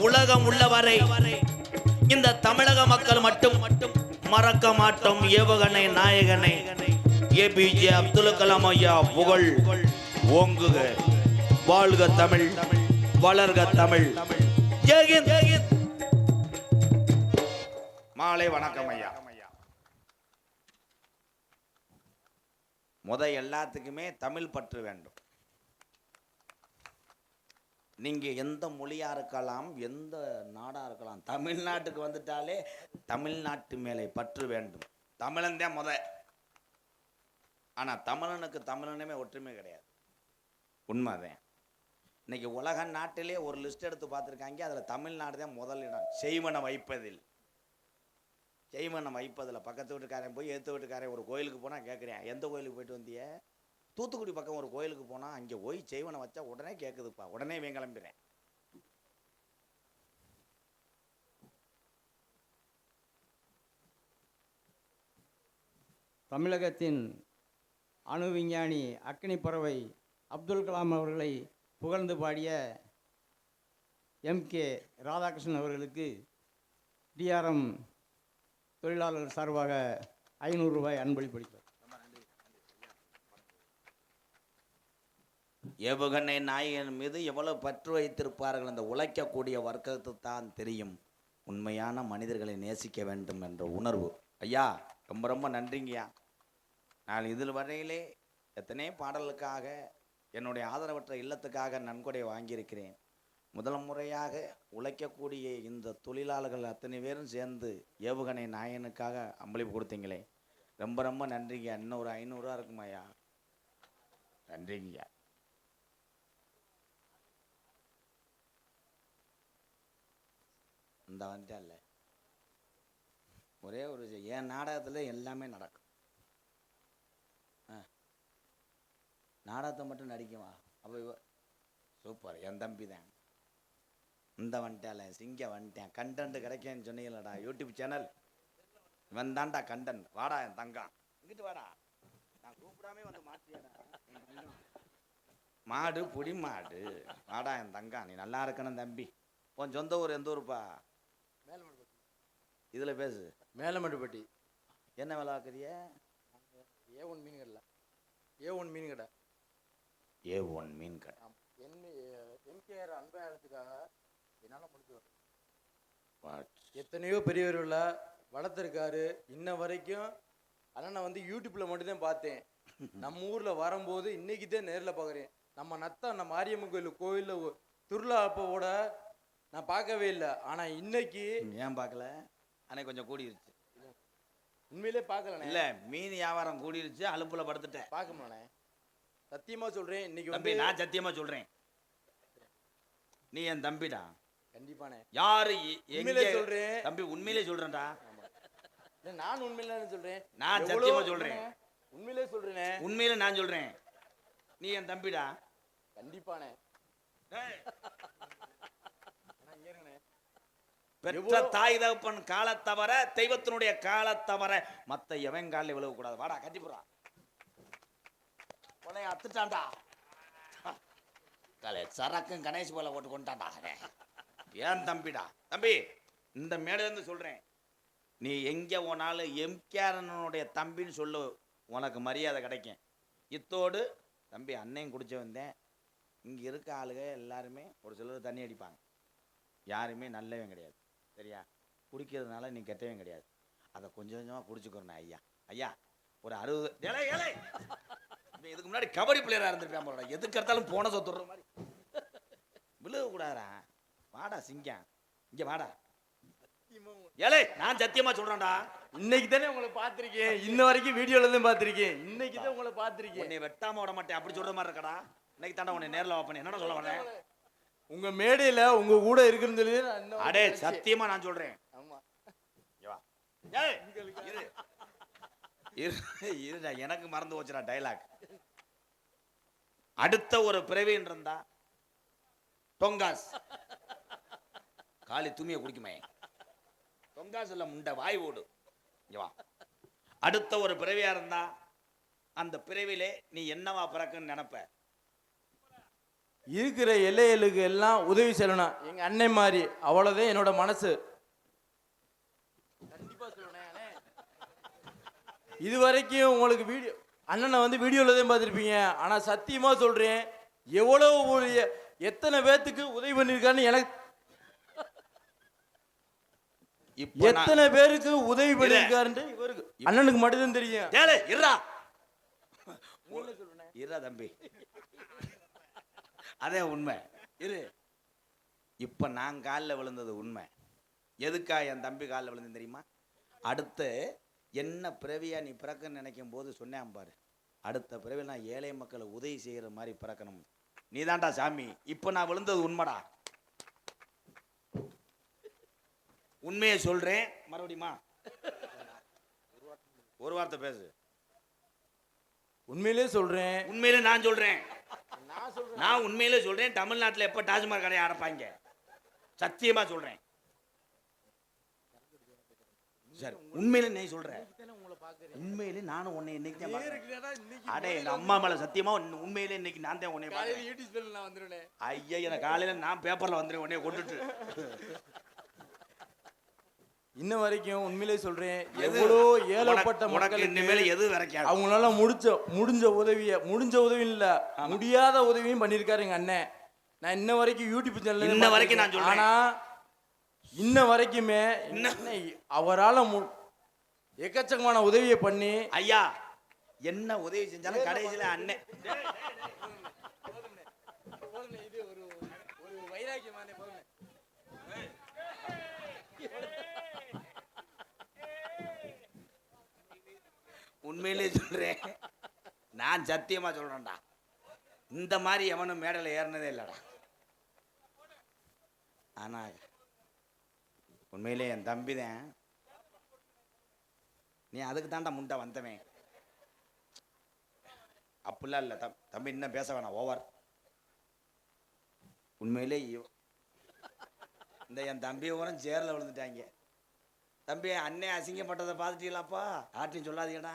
உலகம் உள்ளவரை இந்த தமிழக மக்கள் மட்டும் மறக்க மாட்டோம் ஏவுகணை நாயகனை ஏபிஜே அப்துல் கலாம் ஐயா. புகழ் ஓங்குக. வாழ்க தமிழ், வளர்க தமிழ். ஜெய் ஹிந்த். மாலை வணக்கம் ஐயா. எல்லாத்துக்குமே தமிழ் பற்று வேண்டும். நீங்க எந்த மொழியா இருக்கலாம், எந்த நாடா இருக்கலாம், தமிழ்நாட்டுக்கு வந்துட்டாலே தமிழ்நாட்டு மேலே பற்று வேண்டும். தமிழன் தான் ஆனா தமிழனுக்கு தமிழனுமே ஒற்றுமை கிடையாது. உண்மைதான். இன்னைக்கு உலக நாட்டிலே ஒரு லிஸ்ட் எடுத்து பார்த்துருக்காங்க. அதில் தமிழ்நாடு தான் முதலிடம். செய்வனம் வைப்பதில் பக்கத்து வீட்டுக்காரன் போய் எடுத்து வீட்டுக்காரன் ஒரு கோயிலுக்கு போனால் கேட்குறேன், எந்த கோயிலுக்கு போயிட்டு வந்திய? தூத்துக்குடி பக்கம் ஒரு கோயிலுக்கு போனால் அங்கே போய் செய்வனை வச்சா உடனே கேட்குதுப்பா, உடனே இவன் கிளம்பிடுறேன். தமிழகத்தின் அணு விஞ்ஞானி அக்னி பறவை அப்துல் கலாம் அவர்களை புகழ்ந்து பாடிய MK ராதாகிருஷ்ணன் அவர்களுக்கு டிஆர்எம் தொழிலாளர் சார்பாக 500 ரூபாய் அன்பளிப்பளித்தார். ஏவுகணை நாயகன் மீது எவ்வளவு பற்று வைத்திருப்பார்கள் அந்த உழைக்கக்கூடிய வர்க்கத்துக்கு தான் தெரியும் உண்மையான மனிதர்களை நேசிக்க வேண்டும் என்ற உணர்வு. ஐயா ரொம்ப ரொம்ப நன்றிங்கய்யா. நான் இதில் வரையிலே எத்தனை பாடலுக்காக என்னுடைய ஆதரவற்ற இல்லத்துக்காக நன்கொடை வாங்கியிருக்கிறேன். முதல் முறையாக உழைக்கக்கூடிய இந்த தொழிலாளர்கள் அத்தனை பேரும் சேர்ந்து ஏவுகணை நாயனுக்காக அன்பளிப்பு கொடுத்தீங்களே, ரொம்ப ரொம்ப நன்றிங்க. இன்னொரு 500 ரூபா இருக்குமாய்யா. நன்றிங்கய்யா. இந்த வந்துட்டல்ல ஒரே ஒரு என் நாடகத்தில் எல்லாமே நடக்கும். நாடகத்தை மட்டும் நடிக்குமா? அப்போ சூப்பர், என் தம்பி தான். இந்த வந்துட்டால சிங்க வந்துட்டேன். கண்டென்ட் கிடைக்கன்னு சொன்னீங்களடா யூடியூப் சேனல். இவன் தான்டா கண்டென்ட். வாடா என் தங்கம், இங்கிட்டு வாடா. நான் கூப்பிடாமே வந்து மாற்றியாடா. மாடு புடி மாடு. வாடா என் தங்கம், நீ நல்லா இருக்கணும் தம்பி. உன் சொந்த ஊர் எந்த ஊருப்பா? இதில் பேசு. மேலமட்டுப்பட்டி. என்ன வேலை ஆக்குறிய? A1 மீன் கடை. A1 மீன் கடை. A1 மீன் கடை. MKR அன்பழகத்துக்காக என்னால் முடிஞ்சு வரும். எத்தனையோ பெரியவர்களை வளர்த்துருக்காரு. இன்ன வரைக்கும் அண்ணனை வந்து யூடியூப்பில் மட்டும்தான் பார்த்தேன். நம்ம ஊர்ல வரும்போது இன்னைக்கு தான் நேர்ல பாக்குறேன். நம்ம நத்தம் நம்ம மாரியம்மன் கோயில்ல திருவிழா அப்போட நான் பார்க்கவே இல்லை. ஆனா இன்னைக்கு ஏன் பார்க்கல? அன்னைக்கு கொஞ்சம் கூடிருச்சு. உண்மையிலே பார்க்கலண்ணே. இல்ல மீன் வியாபாரம் கூடிருச்சு, அலுப்புல படுத்துட்டேன். பார்க்க முடியல. சத்தியமா சொல்றேன், இன்னைக்கு தம்பி வந்து நான் சத்தியமா சொல்றேன், நீ என் தம்பிடா. கண்டிப்பாண்ணே. யாரு உண்மையிலே சொல்றேன் தம்பி, உண்மையிலே சொல்றேன்டா. நான் உண்மையில சொல்றேன். நான் சத்தியமா சொல்றேன், உண்மையிலே சொல்றேனே. உண்மையில நான் சொல்றேன், நீ என் தம்பிடா. கண்டிப்பாண்ணே. பெற்ற தாய் தகப்பன் காலத் தவிர, தெய்வத்தினுடைய காலத் தவிர மத்த எவன் காலில் விழுக கூடாது. வாடா கட்டி போறா, உன்னை அத்துட்டான்டா. சரக்கும் கணேஷ் போல போட்டு கொண்டாண்டா. ஏன் தம்பிடா. தம்பி, இந்த மேடையில இருந்து சொல்றேன், நீ எங்க போனாலும் எம்கேரனுடைய தம்பின்னு சொல்லு, உனக்கு மரியாதை கிடைக்கும். இத்தோடு தம்பி, அன்னையும் குடிச்ச வந்தேன். இங்க இருக்க ஆளுக எல்லாருமே ஒரு சிலர் தண்ணி அடிப்பாங்க, யாருமே நல்லவன் கிடையாது. சரியா? குடிக்கிறதுனால நீ கெட்டவன் கிடையாது. அதை கொஞ்சம் கொஞ்சமாக குடிச்சுக்கிறேன். ஐயா ஐயா ஒரு 60 இதுக்கு முன்னாடி கபடி பிளேயராக இருந்திருப்பேன் போல. எதுக்கு எடுத்தாலும் போன சொத்துற மாதிரி விழுக கூடாதா. வாடா சிங்கம், இங்க வாடா. ஏலே நான் சத்தியமா சொல்றேன்டா, இன்னைக்கு தானே உங்களை பார்த்திருக்கேன். இன்ன வரைக்கும் வீடியோல தான் பார்த்திருக்கேன். இன்னைக்கு தான் உங்களை பார்த்திருக்கேன். உன்னை வெட்டாம விட மாட்டேன் அப்படி சொல்ற மாதிரி இருக்கடா. இன்னைக்கு தாண்டா உன்னை நேரில் வைப்பேன். என்னடா சொல்ல வரேன்? உங்க மேடையில உங்க கூட இருக்குன்னு சொல்லி அடே சத்தியமா நான் சொல்றேன். ஆமா. ஏய் இருடா, எனக்கு மறந்து போச்சுடா டைலாக். அடுத்த ஒரு பிறவின்னு இருந்தா டொங்காஸ் காலி துணியை குடிக்குமே. டொங்காஸ் இல்ல முண்டை வாய் ஓடு. இங்க வா. அடுத்த ஒரு பிறவியா இருந்தா அந்த பிறவிலே நீ என்னவா பிறக்குன்னு நினைப்ப? இருக்கிற எல்லைகளுக்கு எல்லாம் உதவி செய்யணும். எங்க அண்ணன் மாதிரி அவ்வளவுதான் என்னோட மனசு. கண்டிப்பா சொல்லுனே. இது வரைக்கும் உங்களுக்கு வீடியோ அண்ணனை வந்து வீடியோல தான் பார்த்துருப்பீங்க. ஆனா சத்தியமா சொல்றேன், எவ்வளவு எத்தனை பேத்துக்கு உதவி பண்ணிருக்கான்னு எனக்கு, எத்தனை பேருக்கு உதவி பண்ணிருக்காருன்னு இவருக்கு அண்ணனுக்கு மட்டும்தான் தெரியும். இருடா தம்பி, அதே உண்மை. இரு, இப்ப நான் காலில் விழுந்தது உண்மை. எதுக்கா என் தம்பி காலில் விழுந்தது தெரியுமா? அடுத்து என்ன பிறவியா நீ பிறக்கன்னு நினைக்கும் போது சொன்னேன் பாரு, அடுத்த பிறவியில் நான் ஏழை மக்களை உதவி செய்யற மாதிரி பிறக்கணும். நீ தான்டா சாமி. இப்ப நான் விழுந்தது உண்மைடா. உண்மையை சொல்றேன். மறுபடியுமா ஒரு வார்த்தை பேசு. உண்மையிலே சொல்றேன். உண்மையிலே நான் சொல்றேன். நான் உண்மையிலே சொல்றேன். தமிழ்நாட்டில் எப்ப டாஸ்மாக் கடையை அடைப்பாங்க? சத்தியமா சொல்றேன். சரி, உண்மையிலே நீ சொல்ற. உண்மையிலே நானும் உன்னை இன்னைக்கு அடே அம்மா மேல சத்தியமா உண்மையிலே இன்னைக்கு நான் தான் உன்னை பாக்கிறேன். ஐயா, எனக்கு காலையில நான் பேப்பர்ல வந்துடுவேன் உன்னைய கொண்டுட்டு. இன்ன வரைக்கும் உண்மையிலே சொல்றேன், எவ்வளோ ஏழப்பட்ட மக்களுக்கு இனிமேல் எது வரைக்கும் அவங்களால முடிஞ்ச உதவி இல்ல, முடியாத உதவியும் பண்ணிருக்காரு எங்க அண்ணன். நான் இன்ன வரைக்கும் யூடியூப் சேனல் இன்ன வரைக்கும் நான் சொல்றேன். ஆனா இன்ன வரைக்குமே அவரால் எக்கச்சக்கமான உதவியை பண்ணி, ஐயா என்ன உதவி செஞ்சாலும் கடைசியில அண்ணன். உண்மையிலே சொல்றேன், நான் சத்தியமா சொல்றேன்டா, இந்த மாதிரி எவனும் மேடையில் ஏறினதே இல்லடா. ஆனா உண்மையிலே என் தம்பி தான். நீ அதுக்கு தாண்டா முண்டை வந்தவன். அப்படிலாம் இல்லை தம்பி, இன்னும் பேச வேணாம், ஓவர். உண்மையிலே இந்த என் தம்பி ஓரம் சேரில் விழுந்துட்டாங்க. தம்பி, அண்ணே அசிங்கப்பட்டதை பார்த்துட்டீங்களாப்பா, யார்ட்டையும் சொல்லாதீங்கடா.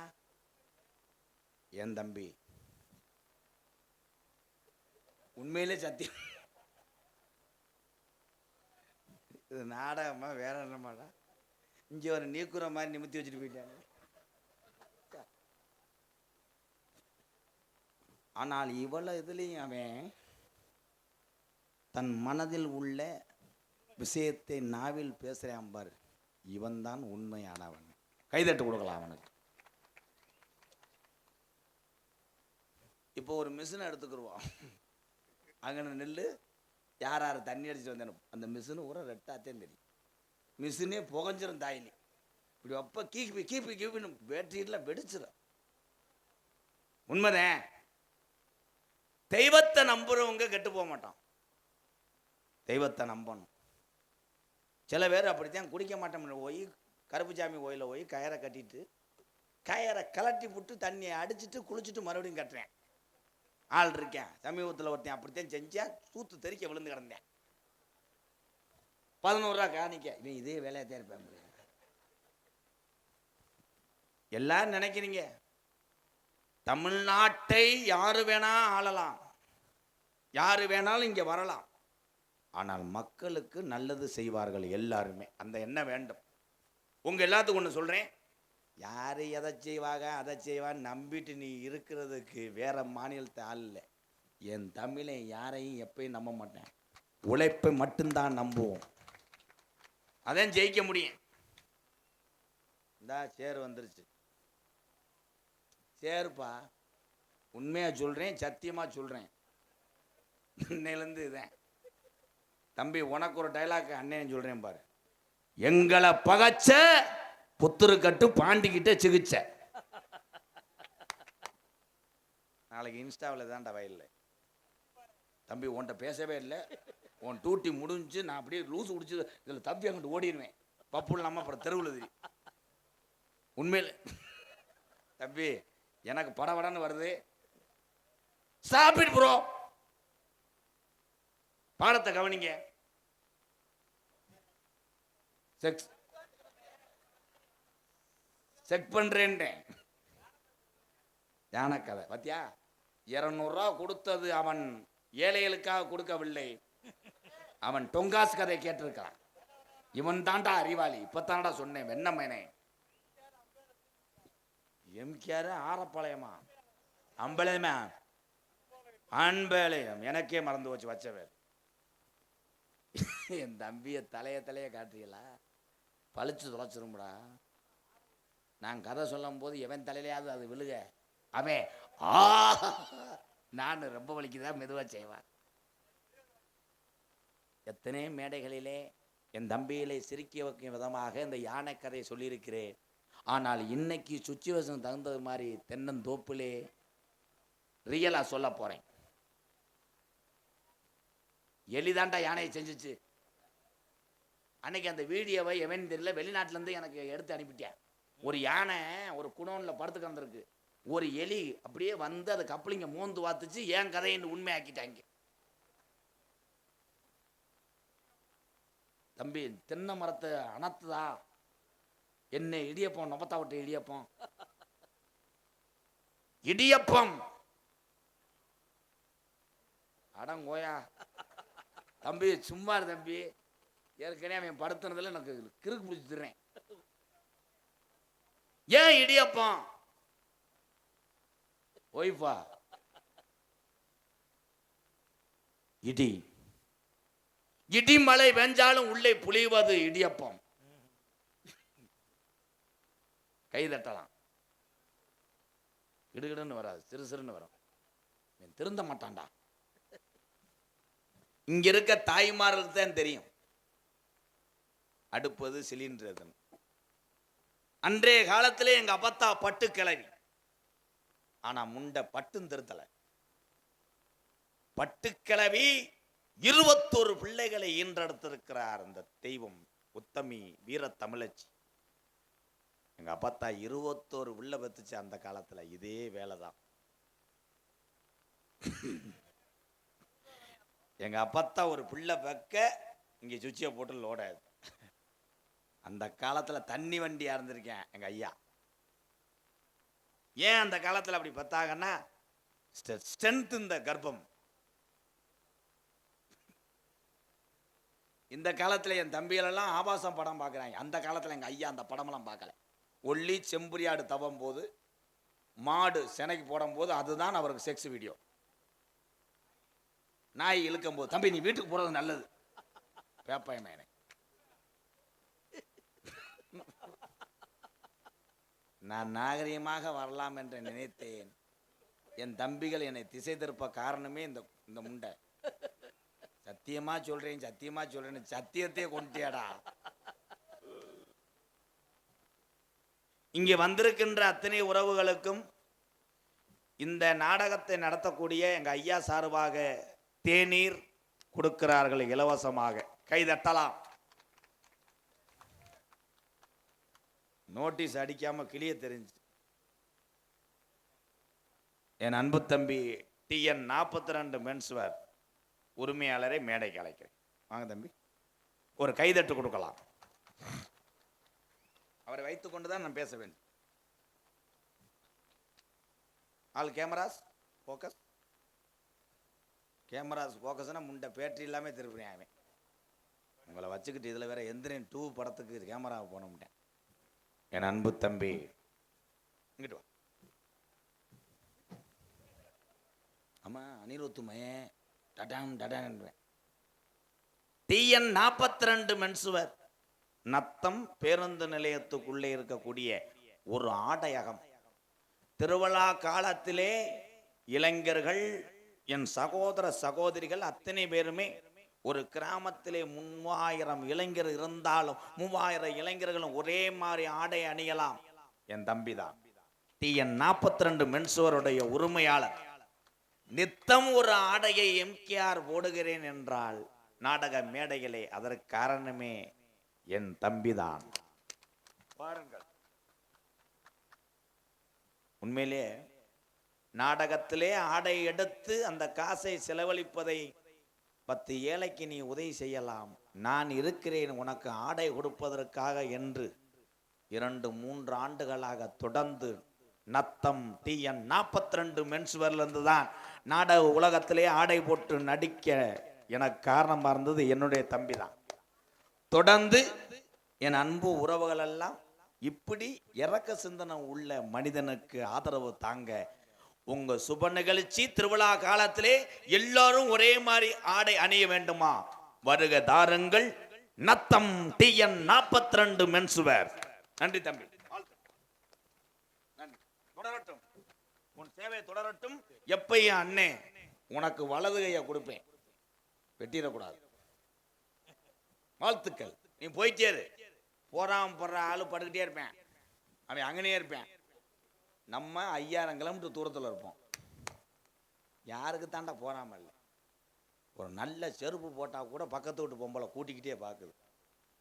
என் தம்பி உண்மையிலே சத்தியம். இது நாடகமா வேற என்னமாடா? இங்க ஒரு நீக்குற மாதிரி நிமித்தி வச்சுட்டு போயிட்டாங்க. ஆனால் இவ்வளவு இதுலையும் அவன் தன் மனதில் உள்ள விஷயத்தை நாவில் பேசுறான் பாரு, இவன் தான் உண்மையானவன். கைதட்டு கொடுக்கலாம் அவனுக்கு. இப்போ ஒரு மிஷினை எடுத்துக்கிடுவோம். அங்கே நெல் யார் யார் தண்ணி அடிச்சுட்டு வந்தேன் அந்த மிஷினு ஊற ரெட்டாத்தேன்னு தெரியும். மிஷினே புகஞ்சிரும் தாயிலி. இப்படி அப்போ கீப்பின்னு பேட்டரியில் வெடிச்சிடும். உண்மைதான். தெய்வத்தை நம்புறவங்க கெட்டு போக மாட்டான். தெய்வத்தை நம்பணும். சில பேர் அப்படித்தான் குடிக்க மாட்டோம் போய் கருப்புசாமி கோயிலில் போய் கயரை கட்டிட்டு கயரை கலட்டி விட்டு தண்ணியை அடிச்சுட்டு குளிச்சுட்டு மறுபடியும் கட்டுறேன் ஆள் இருக்கேன். சமீபத்தில் ஒருத்தன் அப்படித்தான் செஞ்சேன். சூத்து தெறிக்க விழுந்து கிடந்தேன். 11 ரூபா காணிக்க. இவன் இதே வேலையத்தான் இருப்பேன். எல்லாரும் நினைக்கிறீங்க தமிழ்நாட்டை யாரு வேணா ஆளலாம், யாரு வேணாலும் இங்க வரலாம், ஆனால் மக்களுக்கு நல்லது செய்வார்கள் எல்லாருமே. அந்த எண்ணம் வேண்டும். உங்க எல்லாத்துக்கும் ஒன்று சொல்றேன். யாரு எதை செய்வாங்க அதை செய்வான்னு நம்பிட்டு நீ இருக்கிறதுக்கு வேற மாநிலத்தை ஆள் இல்லை. என் தமிழை யாரையும் எப்பயும் நம்ப மாட்டேன். உழைப்பை மட்டும்தான் நம்புவோம். அதான் ஜெயிக்க முடியும். இந்தா சேர் வந்துருச்சு. சேருப்பா, உண்மையா சொல்றேன், சத்தியமா சொல்றேன். இன்னையிலேருந்து இதான் தம்பி. உனக்கு ஒரு டைலாக் அண்ணன் சொல்றேன் பாரு. எங்களை பகச்ச புத்துரு கட்டு பாண்டிக்கிட்ட சிகிச்சை. நாளைக்கு இன்ஸ்டாவில் தான்டா வயலில் தம்பி உன்கிட்ட பேசவே இல்லை. உன் டூட்டி முடிஞ்சு நான் அப்படியே லூசு குடிச்சு இதில் தப்பி அங்கிட்டு ஓடிடுவேன். பப்புள் நம்ம அப்புறம் தெருவில் தெரியும். உண்மையில் தம்பி எனக்கு படபடன்னு வருது. சாப்பிட்டு ப்ரோ பாடத்தை கவனிங்க. செக் பண்றேன்றேன். ஞான கதை பாத்தியா? 200 ரூபா கொடுத்தது அவன் ஏழைகளுக்காக கொடுக்கவில்லை. அவன் டொங்காஸ் கதை கேட்டிருக்கிறான். இவன் தாண்டா அறிவாளி. இப்பத்தாண்டா சொன்னேன். வெண்ணமேனே எம்கேர் ஆரப்பாளையமா அம்பளையமா அன்பளையம் எனக்கே மறந்து வச்சு வச்சவர். என் தம்பிய தலைய காட்டுறீங்களா? பழிச்சு தொலைச்சிரும்டா. நான் கதை சொல்லும் போது எவன் தலையிலையாவது அது விழுக அவன் நான் ரொம்ப வலிக்குதான் மெதுவா செய்வான். எத்தனை மேடைகளிலே என் தம்பியிலே சிரிக்க வைக்கும் விதமாக இந்த யானை கதையை சொல்லியிருக்கிறேன். ஆனால் இன்னைக்கு சுச்சுவேஷன் தகுந்தது மாதிரி தென்னந்தோப்பிலே ரியலா சொல்ல போறேன். எளிதாண்டா யானையை செஞ்சிச்சு. அன்னைக்கு அந்த வீடியோவை எவன் தெரியல வெளிநாட்டுல இருந்து எனக்கு எடுத்து அனுப்பிட்டேன். ஒரு யானை ஒரு குடோன்ல படுத்து கிடந்திருக்கு. ஒரு எலி அப்படியே வந்து அதை கப்பலிங்க மோந்து வாத்துச்சு. ஏன் கதைன்னு உண்மையாக்கிட்டாங்க. தம்பி தென்னை மரத்தை அணத்துதா என்ன இடியப்பம் நொபத்தா விட்ட இடியப்பம் இடியப்பம் அடங்கோயா தம்பி சும்மா தம்பி. ஏற்கனவே அவன் படுத்துனதுல எனக்கு கிறுக்கு பிடிச்சிடுறேன். ஏன் இடியப்பம் ஒய்ஃபா இடி இடி மழை வெஞ்சாலும் உள்ளே புளிவது இடியப்பம். கை தட்டலாம். கிடுகிடுன்னு வராது, சிறுசிறுன்னு வரும். திருந்த மாட்டான்டா. இங்க இருக்க தாய்மார்களுக்கு தான் தெரியும் அடுப்பது சிலிண்டர். அன்றைய காலத்திலே எங்க அப்பத்தா பட்டு கிளவி. ஆனா முண்டை பட்டும் திருத்தல. பட்டு கிளவி 21 பிள்ளைகளை ஈன்றெடுத்திருக்கிறார் அந்த தெய்வம் உத்தமி வீர தமிழச்சி. எங்க அப்பத்தா 21 உள்ள பெத்துச்சு அந்த காலத்துல. இதே வேலைதான். எங்க அப்பத்தா ஒரு பிள்ளை வைக்க இங்க சுச்சியை போட்டு லோடாது. அந்த காலத்துல தண்ணி வண்டியா இருந்திருக்கேன் எங்க ஐயா. ஏன் அந்த காலத்துல அப்படி பத்தாங்கன்னா ஸ்ட்ரென்த் இந்த கர்ப்பம். இந்த காலத்துல என் தம்பிகளெல்லாம் ஆபாசம் படம் பார்க்குறாங்க. அந்த காலத்துல எங்க ஐயா அந்த படமெல்லாம் பார்க்கல. ஒல்லி செம்புரியாடு தவம் போது மாடு செனைக்கு போடும் போது அதுதான் அவருக்கு செக்ஸ் வீடியோ. நாய் இழுக்கும் போது தம்பி நீ வீட்டுக்கு போறது நல்லது பேப்பாயமே. நான் நாகரிகமாக வரலாம் என்று நினைத்தேன். என் தம்பிகள் என்னை திசை திருப்ப காரணமே இந்த இந்த முண்டை. சத்தியமா சொல்றேன் சத்தியமா சொல்றேன்னு சத்தியத்தையே கொண்டுட்டியாடா. இங்கே வந்திருக்கின்ற அத்தனை உறவுகளுக்கும் இந்த நாடகத்தை நடத்தக்கூடிய எங்க ஐயா சார்பாக தேநீர் கொடுக்கிறார்கள் இலவசமாக. கைதட்டலாம். நோட்டீஸ் அடிக்காம கிளிய தெரிஞ்சு என் அன்பு தம்பி TN 42 மென்ஸ்வேர் உரிமையாளரை மேடைக்கு அழைக்கிறேன். வாங்க தம்பி, ஒரு கைதட்டு கொடுக்கலாம். அவரை வைத்துக் கொண்டுதான் நான் பேச வேண்டும். All cameras focus. கேமராஸ் ஃபோக்கஸ்னா முண்டை பேட்டரி இல்லாமல் திருப்பினேன் அவன். உங்களை வச்சுக்கிட்டு இதில் வேற எந்திரன் 2 படத்துக்கு கேமராவை போன முடியேன். என் அன்பு தம்பி இங்கிட்டு வா. ஆமா, அனிருத்துமே டடான் டடான். TN 42 மென்சுவர் நத்தம் பேருந்து நிலையத்துக்குள்ளே இருக்கக்கூடிய ஒரு ஆடையகம். திருவிழா காலத்திலே இளைஞர்கள், என் சகோதர சகோதரிகள் அத்தனை பேருமே, ஒரு கிராமத்திலே 3000 இளைஞர் இருந்தாலும் 3000 இளைஞர்களும் ஒரே மாதிரி ஆடை அணியலாம். என் தம்பி தான் TN 42 மென்சுவருடைய உரிமையாளர். நித்தம் ஒரு ஆடையை எம்கேஆர் போடுகிறேன் என்றால் நாடக மேடைகளே, அதற்கு காரணமே என் தம்பிதான். பாருங்கள், உண்மையிலே நாடகத்திலே ஆடை எடுத்து அந்த காசை செலவழிப்பதை 10 ஏழைக்கு நீ உதவி செய்யலாம். நான் இருக்கிறேன் உனக்கு ஆடை கொடுப்பதற்காக என்று 2-3 ஆண்டுகளாக தொடர்ந்து நத்தம் TN 42 மென்ஸ்வேர்லேருந்து தான் நாடக உலகத்திலே ஆடை போட்டு நடிக்க எனக்கு காரணமாக இருந்தது என்னுடைய தம்பி தான். தொடர்ந்து என் அன்பு உறவுகள் எல்லாம் இப்படி இறக்க சிந்தனை உள்ள மனிதனுக்கு ஆதரவு தாங்க. உங்க சுப நிகழ்ச்சி திருவிழா காலத்திலே எல்லாரும் ஒரே மாதிரி ஆடை அணிய வேண்டுமா? வருக தாருங்கள். Natham TN 42 menswear. நன்றி தம்பி, தொடரட்டும், உன் சேவை தொடரட்டும். எப்பயும் அண்ணே உனக்கு வலது கையை கொடுப்பேன், வெட்டிடக்கூடாது. வாழ்த்துக்கள். நீ போயிட்டே போறான் போடுற ஆளு படுக்கிட்டே இருப்பேன், அவன் அங்கனே இருப்பேன். நம்ம 5000 கிலோமீட்டர் தூரத்தில் இருப்போம். யாருக்கு தாண்டா போறாம இல்லை. ஒரு நல்ல செருப்பு போட்டால் கூட பக்கத்து வீட்டு பொம்பளை கூட்டிக்கிட்டே பார்க்குது.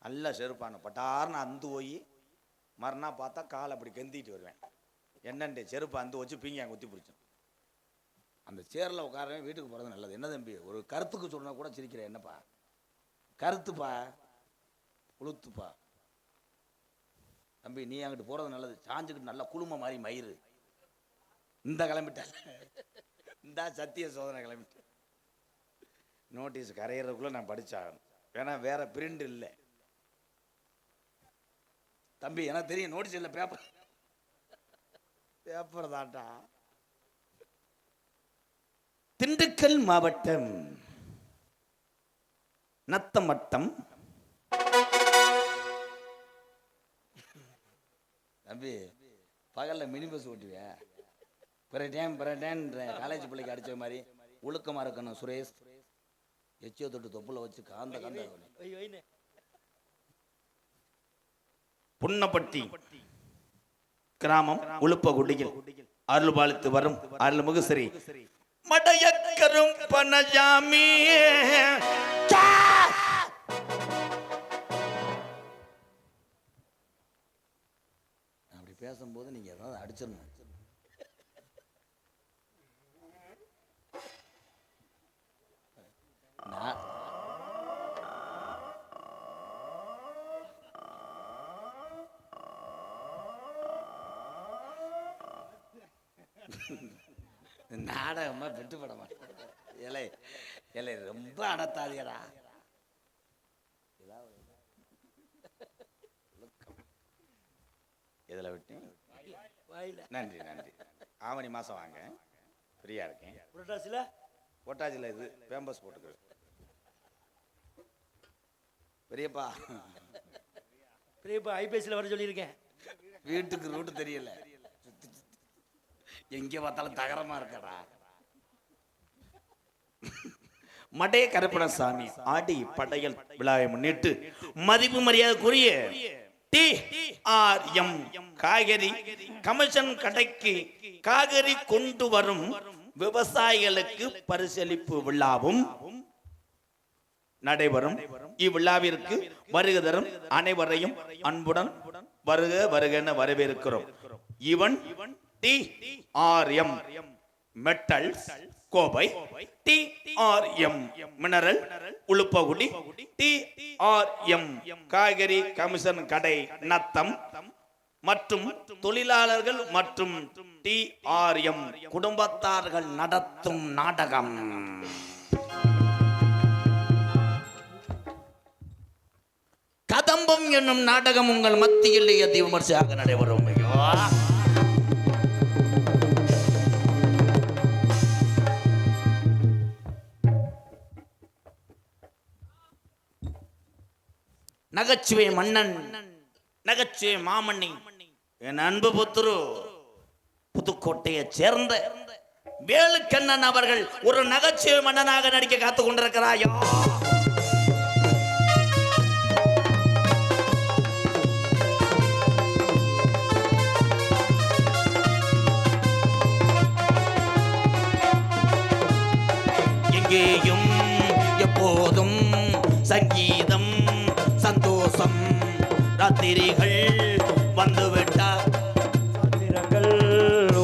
நல்ல செருப்பான பட்டார்னு அந்து போய் மறுநாள் பார்த்தா காலை அப்படி கெந்திட்டு வருவேன். என்னண்டே செருப்பு அந்து வச்சு பீங்க குத்தி பிடிச்சோம். அந்த சேரில் உட்காரவே வீட்டுக்கு போகிறது நல்லது. என்ன தம்பி, ஒரு கருத்துக்கு சொன்னா கூட சிரிக்கிறேன். என்னப்பா கருத்துப்பா, உளுத்துப்பா தம்பி, நீ அங்கிட்டு போகிறது நல்லது. சாஞ்சுக்கிட்டு நல்லா குளும மாதிரி மயிறு இந்த கிளம்பிட்டால இந்த சத்திய சோதனை கிளம்பிட்டு நோட்டீஸ் கரையிறதுக்குள்ளே நான் படித்தாகணும். ஏன்னா வேற பிரிண்ட் இல்லை தம்பி. எனக்கு தெரியும் நோட்டீஸ் இல்லை, பேப்பர் பேப்பர் தான்டா. திண்டுக்கல் மாவட்டம் நத்தம் வட்டம். தம்பி பகல்ல மினி பஸ் ஓட்டுவேன். பிரடேன் காலேஜ் பிள்ளைக்கு அடிச்ச மாதிரி ஒழுக்கமா இருக்கணும். சுரேஷ் எச்சியோ தொட்டு தொப்புல வச்சு காந்த காந்த. புன்னப்பட்டி கிராமம் உளுப்பகுடியில் அருள் பாலித்து வரும் அருள்மிகு ஸ்ரீ மடையக்கரும் பனஜாமி. அப்படி பேசும்போது நீங்க ஏதாவது அடிச்சிடணும். நாடகமா விட்டுப்பட மாட்டேன். இலை இலை ரொம்ப அடத்தாதியடா. இதில் விட்டு நன்றி நன்றி. ஆவணி மாதம் வாங்க, ஃப்ரீயா இருக்கேன். பொட்டாசில இது பேம்பஸ் போட்டுக்க பெரியப்பா. பெரியப்பா ஐபிஎஸ்ல வர சொல்லியிருக்கேன். வீட்டுக்கு ரூட்டு தெரியல. எங்க பார்த்தாலும் தகரமா இருக்கடா. மடைய கருப்பணசாமி ஆடி படையல் விழாவை முன்னிட்டு மதிப்பு மரியாதைக்குரிய TRM காய்கறி கமிஷன் கடைக்கு காய்கறி கொண்டு வரும் விவசாயிகளுக்கு பரிசளிப்பு விழாவும் நடைபெறும். இவ்விழாவிற்கு வருக தரும் அனைவரையும் அன்புடன் வருக வருக என வரவேற்கிறோம். இவன் TRM மெட்டல்ஸ் கோபை, TRM மினரல் உளுப்பகுடி, TRM காய்கறி கமிஷன் கடை நத்தம் மற்றும் தொழிலாளர்கள் மற்றும் TRM குடும்பத்தார்கள் நடத்தும் நாடகம். கதம்பம் என்னும் நாடகம் உங்கள் மத்தியில் அதி விமர்சையாக நடைபெறும். நகைச்சுவை மன்னன், நகைச்சுவை மாமன்னி, என் அன்பு புத்துரு புதுக்கோட்டையை சேர்ந்த வேலுக்கண்ணன் அவர்கள் ஒரு நகைச்சுவை மன்னனாக நடிக்க காத்துக் கொண்டிருக்கிறாயோ. எங்கேயும் எப்போதும் சங்கீதம் சந்தோஷம், ராத்திரிகள் வந்துவிட்டார் சந்திரங்கள்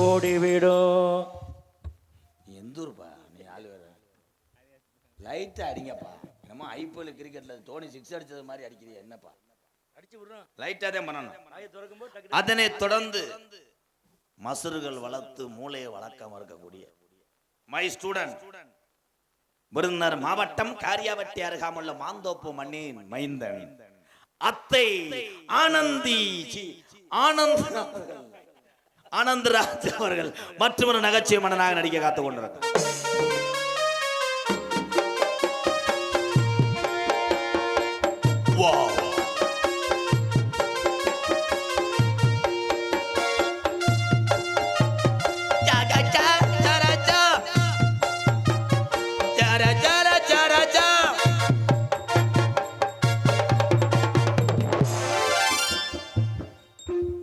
ஓடிவிடும். எந்தூர்ப்பா நீ ஆளு வேற லைட்டா அடிங்கப்பா. நம்ம IPL கிரிக்கெட்ல தோனி 6 அடிச்சது மாதிரி அடிக்கிறீங்க என்னப்பா? அடிச்சு விடுறோம். லைட்டா தான் பண்ணணும். வாயை திறக்கும்போது டக்கு அதனை தொடர்ந்து மசுறுகள் வளர்த்து மூளையை வளர்க்காம இருக்கக்கூடிய மை ஸ்டூடெண்ட் விருதுநகர் மாவட்டம் காரியாவட்டி அருகாமுள்ள மாந்தோப்பு மண்ணின் மைந்தன் அத்தை ஆனந்தி ஆனந்தராஜ் அவர்கள் மற்றொரு நகைச்சுவை மன்னனாக நடிக்க காத்துக் கொண்டிருக்கிறார்.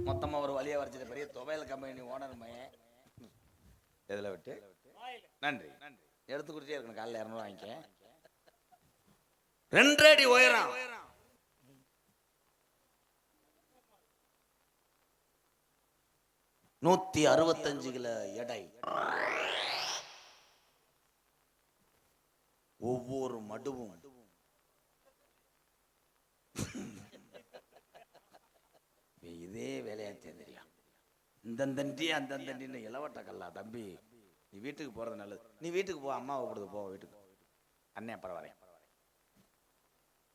மொத்தமா ஒரு வழியா வரைச்சது பெரிய துவையல் கம்பெனி ஓனர் மையன் எதுல விட்டு நன்றி எடுத்து குடிச்சே இருக்கணும். காலைல 200 வாங்கிக்க. 2 அடி உயரம், 165 கிலோ எடை. ஒவ்வொரு மடுவும் இதே வேலையா தெரியும். இந்த தண்டி அந்த தண்டின்னு இளவட்ட கல்லா தம்பி, நீ வீட்டுக்கு போறது நல்லது. நீ வீட்டுக்கு போ, அம்மாவை கொடுத்து போ வீட்டுக்கு. அண்ணே அப்புறம் வரேன்.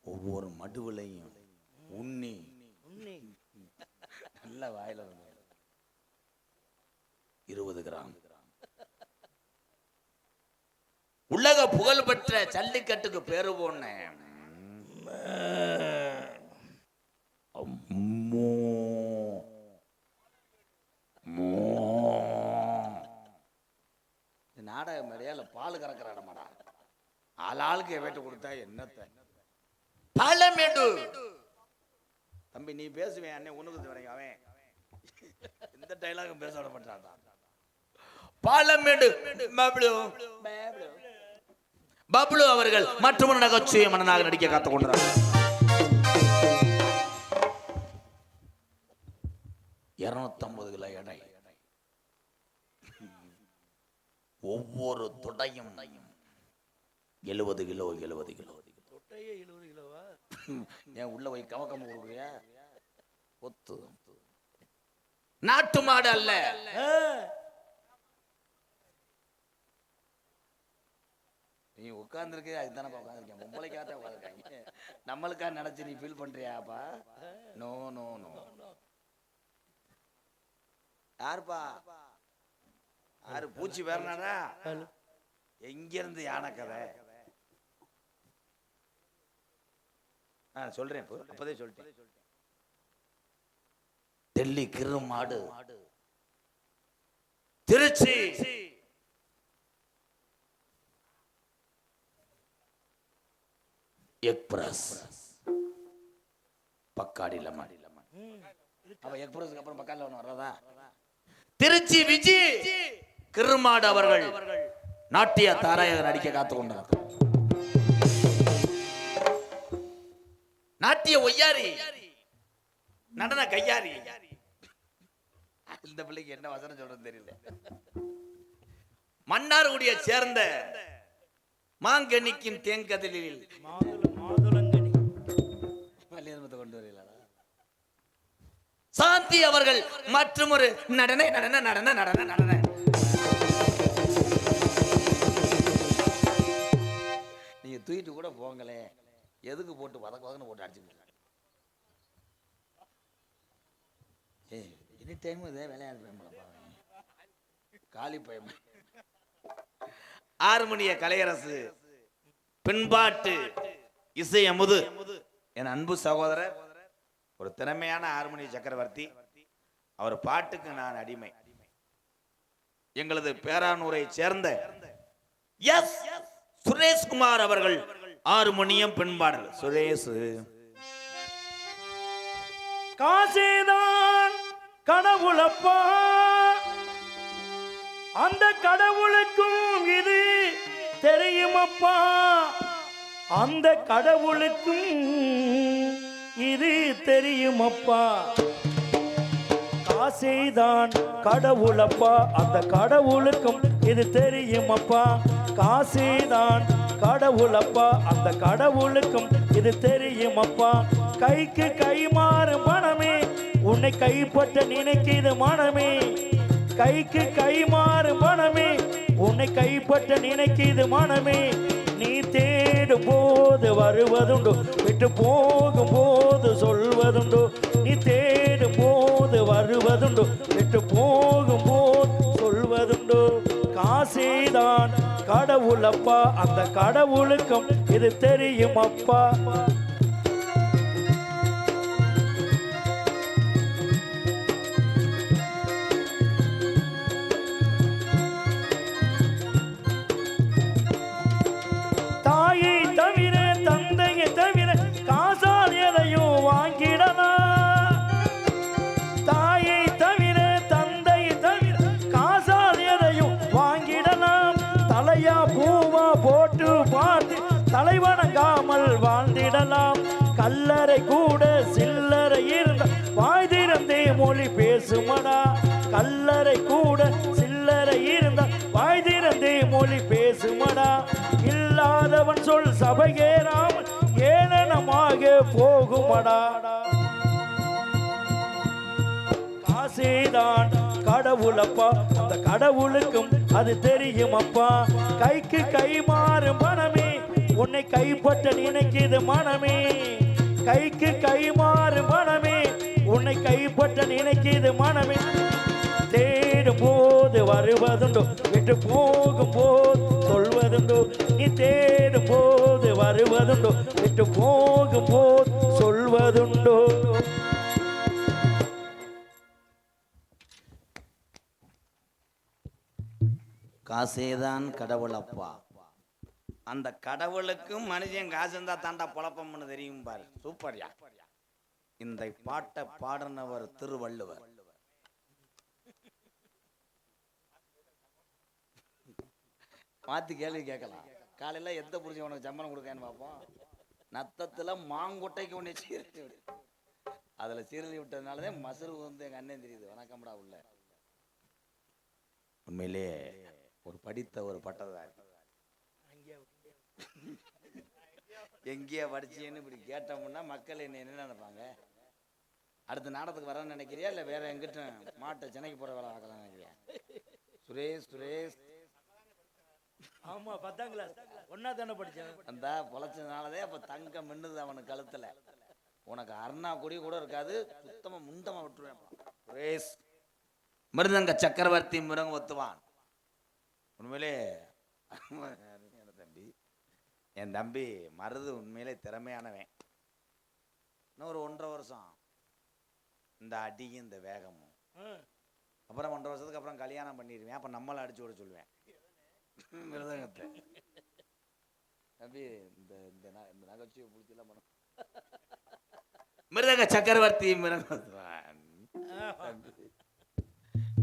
ஒவ்வொரு மடுவிலையும் உண்ணி நல்ல வாயில 20 கிராம் உலக புகழ் பெற்ற ஜல்லிக்கட்டுக்கு பேரு போன நாடக மேடையால பால் கறக்கிற இடமாடா. ஆளாளுக்கு வேட்டு கொடுத்தா என்னத்த பாலமேடு தம்பி நீ பேசுவேன் அண்ணே உனக்கு வரைக்கும் அவன் இந்த டைலாக் பேச விட மாட்டான். பாலமேடு பப்ளு அவர்கள் மற்றொரு நகைச்சுவை மன்னனாக நடிக்க காத்துக் கொண்டார். 250 கிலோ எடை, ஒவ்வொரு தொடையும் 70 கிலோ 70 கிலோ. தொட்டையே 70 கிலோவா? ஏன் உள்ள போய் கவக்கம் கொடுக்குறியா? ஒத்து நாட்டு மாடு அல்ல. நீ உட்கார்ந்துருக்கே அதுதானே உட்காந்துருக்கேன். பொம்பளைக்காக உட்காந்துருக்காங்க. நம்மளுக்கா நினைச்சு நீ ஃபீல் பண்றியாப்பா? No no no. யாருப்பா? யாரு பூச்சி வேறனாடா? எங்க இருந்து யானை கதை? சொல்றேன், அப்பதே சொல்லிட்டேன். டெல்லி கிரு மாடு, திருச்சி திருச்சி எக்ஸ்பிரஸ் பக்காடி லெமன். அவ எக்ஸ்பிரஸ்க்கு அப்புறம் பக்காடில ஒன்று வர்றதா? திருச்சி விஜி கிருமாடு அவர்கள் நாட்டிய தாராயாக நடிக்க காத்து கொண்டார். நாட்டிய ஒய்யாரி, நடன கையாரி. இந்த பிள்ளைக்கு என்ன வசனம் சொல்றது தெரியல. மன்னார்குடியை சேர்ந்த மாங்கனிக்கின் தேங்கதலில் மாதுளங்கனி கொண்டு வரீங்களா? சாந்தி அவர்கள் மற்றும் ஒரு நடன நடன நடன நடன நடன. நீங்க தூக்கிட்டு கூட போங்களே, எதுக்கு போட்டு வதக்கு போட்டு அடிச்சுக்கிட்டு எனி டைம் இதே விளையாடு காலி பயம். ஆறுமணிய கலையரசு பின்பாட்டு இசை அமுது என் அன்பு சகோதரர், ஒரு திறமையான ஆறுமணி சக்கரவர்த்தி. அவர் பாட்டுக்கு நான் அடிமை. எங்களது பேரானூரை சேர்ந்த எஸ் சுரேஷ்குமார் அவர்கள் ஆறுமணியம் பின்பாடல். சுரேஷ் காசேதான் கடவுளப்பா, அந்த கடவுளுக்கும் இது தெரியுமப்பா, அந்த கடவுளுக்கும் இது தெரியுமப்பா. காசேதான் கடவுளப்பா, அந்த கடவுளுக்கும் இது தெரியுமப்பா. காசேதான் கடவுளப்பா, அந்த கடவுளுக்கும் இது தெரியுமப்பா. கைக்கு கை மாறும் மனமே, உன்னை கைப்பற்ற நினைக்கிது மனமே. கைக்கு கை மாறும் மனமே, உன்னை கைப்பற்ற நினைக்கிது மனமே. நீ தேடும் போது வருவதுண்டு, விட்டு போகும் போது சொல்வதுண்டு. நீ தேடும் போது வருவதுண்டு, விட்டு போகும் போது சொல்வதுண்டு. காசேதான் கடவுளப்பா, அந்த கடவுளுக்கும் இது தெரியும் அப்பா. தாயை தவிர தந்தையை தவிர காசால் எதையும் வாங்கிடலாம். தாயை தவிர தந்தையை தவிர காசால் எதையும் வாங்கிடலாம். தலையா பூவா போட்டு பார்த்து தலைவணங்காமல் வாழ்ந்திடலாம். கல்லறை கூட சில்லறை இருந்த வாய் திறந்தே மொழி பேசுமடா. கல்லறை கூட சில்லறை இருந்த வாய் திறந்தே மொழி பேசுமடா. இல்லாதவன் சொல் சபையேறாமல் ஏளனமாக போகுமடா. காசேதான் கடவுளப்பா, அந்த கடவுளுக்கும் அது தெரியுமப்பா. கைக்கு கை மாறும் மனமே, உன்னை கைப்பற்ற நினைக்கிது மனமே. கைக்கு கை மாறும் மனமே, உன்னை கைப்பற்ற நினைக்கிது மனமே. தேடும் போது வருவதுண்டு, விட்டு போகும் போது சொல்வதுண்டு. நீ தேடும் போது வருவதுண்டு, விட்டு போகும் போது சொல்வதுண்டு. காசேதான் கடவுளப்பா, அந்த கடவுளுக்கும் மனுஷன் காசு இருந்தா தாண்டா பொழப்பம்னு தெரியும் பாரு. சூப்பர்யா. இந்த பாட்டை பாடினவர் திருவள்ளுவர். மாத்தி கேள்வி கேட்கலாம். காலையில எந்த புரிஞ்சு உனக்கு சம்பளம் கொடுக்கன்னு பார்ப்போம். நத்தத்துல மாங்குட்டைக்கு ஒண்ணு சீரழி விடு, அதுல சீரழி விட்டதுனாலதான் மசுறு வந்து எங்க அண்ணன் தெரியுது. வணக்கம்டா உள்ள. உண்மையிலே ஒரு படித்த ஒரு பட்டதாரி. எங்கேயா படிச்சேன்னு இப்படி கேட்டோம்னா மக்கள் என்ன நினைப்பாங்க? அடுத்த நாடகத்துக்கு வரேன்னு நினைக்கிறியா, இல்லை வேற எங்கிட்ட மாட்டை சென்னைக்கு போற வேலை பார்க்கலாம் நினைக்கிறியா? சுரேஷ் சுரேஷ் ஆமா 10ஆம் கிளாஸ் ஒன்னா தானே படிச்சேன். அந்த பொழைச்சதுனாலதே அப்ப தங்கம் மின்னுது அவனுக்கு கழுத்துல. உனக்கு அருணா கொடி கூட இருக்காது, சுத்தமா முந்தமா விட்டுருவேன். சுரேஷ் மிருதங்க சக்கரவர்த்தி மிருதங்க ஒத்துவான். உண்மையிலே என் தம்பி மருது உண்மையிலே திறமையானவன். இன்னும் ஒரு 1.5 வருஷம் இந்த அடியும் இந்த வேகமும் அப்புறம் 1.5 வருஷத்துக்கு அப்புறம் கல்யாணம் பண்ணிடுவேன். அப்போ நம்மளை அடிச்சு விட சொல்லுவேன் மிருதங்கத்தை. தம்பி இந்த இந்த நகைச்சுவை பிடிச்சலாம் பண்ண மிருதங்க சக்கரவர்த்தி மிருதங்கத்வான்.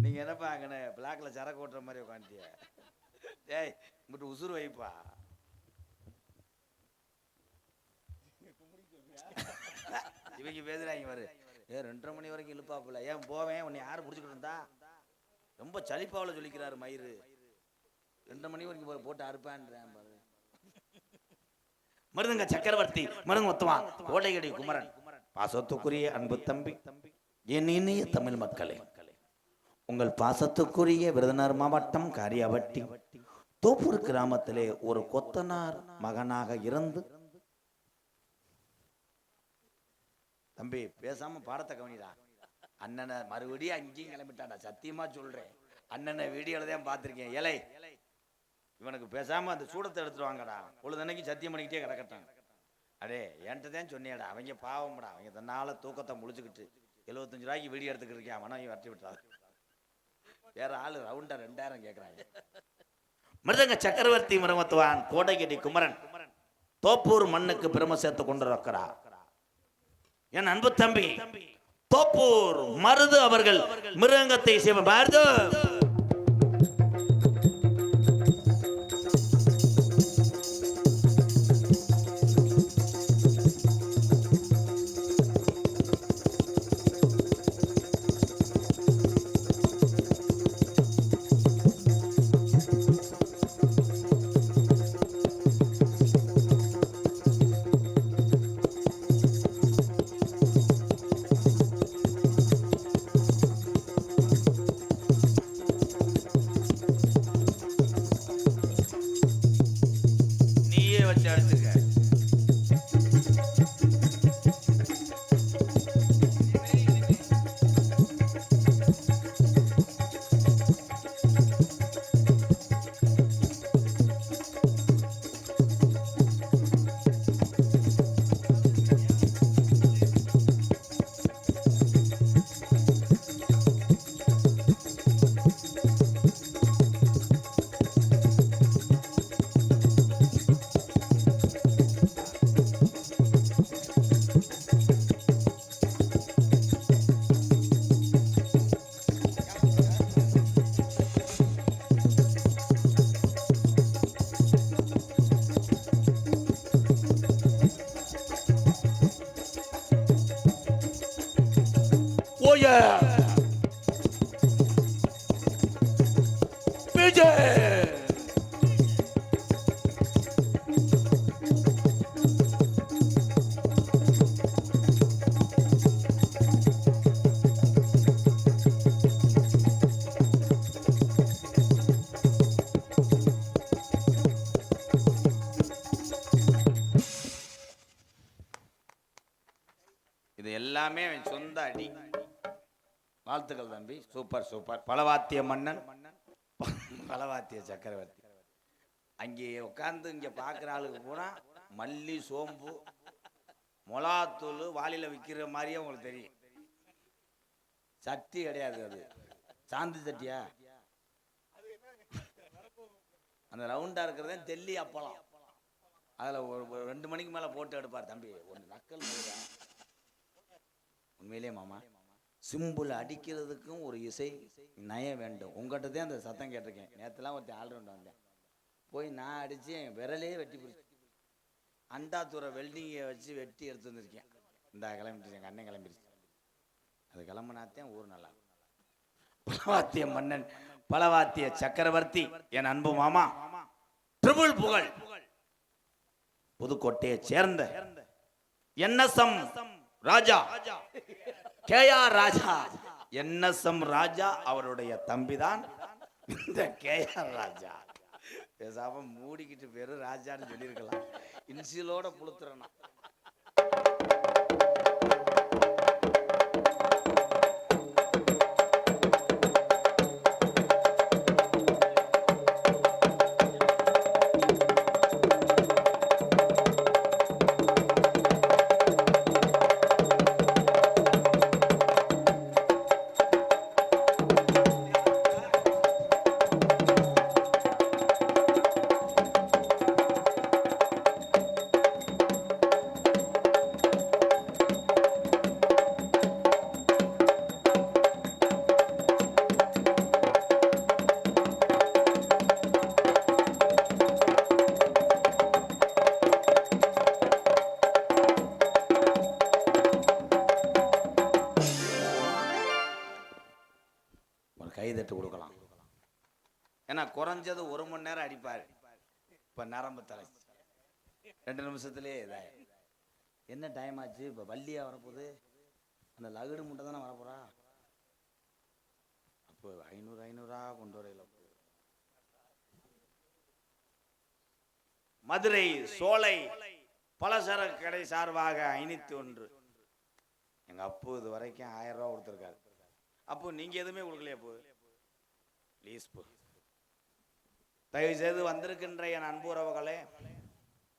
நீங்க என்னப்பா அங்கன பிளாக்ல சரக்கு ஓட்டுற மாதிரி உட்காந்துட்டிய? டேய் மட்டும் உசுறு வைப்பா. இவங்க பேசுறாங்க பாரு, 2:30 மணி வரைக்கும் இழுப்பாப்புல. ஏன் போவேன், உன்னை யாரு பிடிச்சிக்கிட்டு இருந்தா? ரொம்ப சலிப்பாவில் சொல்லிக்கிறாரு மயிறு. 2:30 மணி வரைக்கும் போட்டு அறுப்பான்றேன் பாரு. மிருதங்க சக்கரவர்த்தி மிருதங்கத்வான் கோடையடி குமரன். பாசத்துக்குரிய அன்பு தம்பி, என் இனிய தமிழ் மக்களே, உங்கள் பாசத்துக்குரிய விருதுநகர் மாவட்டம் காரியாவட்டி தோப்பூர் கிராமத்திலே ஒரு கொத்தனார் மகனாக இருந்து, தம்பி பேசாம பாடத்தை கவனிடா. அண்ணனை மறுபடியும் அங்கேயும் கிளம்பிட்டாடா, சத்தியமா சொல்றேன். அண்ணனை வீடியோல தான் பார்த்திருக்கேன். ஏலை இவனுக்கு பேசாம அந்த சூடத்தை எடுத்துட்டு வாங்கடா, பொழுதன்னைக்கு சத்தியம் பண்ணிக்கிட்டே கிடக்கட்டான். அடே என்கிட்ட தான் சொன்னியாடா, அவங்க பாவம்டா, அவங்க தன்னால தூக்கத்தை முழிச்சுக்கிட்டு 75 ரூபாய்க்கு வீடியோ எடுத்துக்கிட்டு இருக்கான். மனம் வரட்டி விட்டாரு. வேற ஆளு ரவுண்டா 2000 கேட்கறாங்க. மிருதங்க சக்கரவர்த்தி மிருதங்கத்வான் கோடையடி குமரன் தோப்பூர் மண்ணுக்கு பெருமை சேர்த்து கொண்டிருக்கிறார். என் அன்பு தம்பி தோப்பூர் மருது அவர்கள் மிருதங்கத்தை செய்வ மருது. இது எல்லாமே சொந்த அடி. வாழ்த்துக்கள் தம்பி, சூப்பர் சூப்பர். பலவாத்திய மன்னன், பலவாத்திய சக்கரவர்த்தி. அங்கே உட்காந்து இங்கே பார்க்குற ஆளுக்கு பூரா மல்லி சோம்பு மொளாத்தூள் வாளியில் விற்கிற மாதிரியே உங்களுக்கு தெரியும். சட்டி கிடையாது, அது சாந்தி சட்டியா, அந்த ரவுண்டாக இருக்கிறதே தெல்லி அப்பளம். அதில் ஒரு 2 மணிக்கு மேலே போட்டு எடுப்பார் தம்பி. ஒன்று நக்கல் உண்மையிலே மாமா, சிம்பிள் அடிக்கிறதுக்கும் ஒரு இசை நயம் வேண்டும். உங்கள்கிட்ட தான் அந்த சத்தம் கேட்டிருக்கேன். நேற்றுலாம் ஒருத்தர் ஆல்ரவுண்ட் வந்தேன், போய் நான் அடித்து விரலே வெட்டி பிடிச்சி அண்டாத்தூரை வெல்டிங்கை வச்சு வெட்டி எடுத்து வந்திருக்கேன். இந்த கிளம்பிட்டு எங்கள் அண்ணன் கிளம்பிடுச்சு. அது கிளம்புனாத்தான் ஊர் நல்லா. பலவாத்திய மன்னன், பலவாத்திய சக்கரவர்த்தி, என் அன்பு மாமா, ட்ரிபிள் புகழ் புதுக்கோட்டையை சேர்ந்த என்எஸ்எம் ராஜா, கேஆர் ராஜா. என்எஸ்எம் ராஜா அவருடைய தம்பிதான் இந்த கேஆர் ராஜா. பேசாம மூடிக்கிட்டு பேரு ராஜான்னு சொல்லியிருக்கலாம். இன்சிலோட புளுத்துறனா. ஏன்னா குறைஞ்சது 1 மணி நேரம் அடிப்பார். இப்போ நரம்பு தலை 2 நிமிஷத்துலேயே இதாய. என்ன டைம் ஆச்சு? இப்போ வள்ளியா வரப்போகுது. அந்த லகுடு முட்டை தானே வரப்போறா. அப்போ 500 கொண்டு வரையில மதுரை சோலை பலசரக்கு கடை சார்பாக 501 எங்க அப்பு இது வரைக்கும் 1000 ரூபா கொடுத்துருக்காரு. அப்போ நீங்க எதுவுமே கொடுக்கலையா? அப்போ ப்ளீஸ் போ. தயவு செய்து வந்திருக்கின்ற என் அன்புறவுகளே,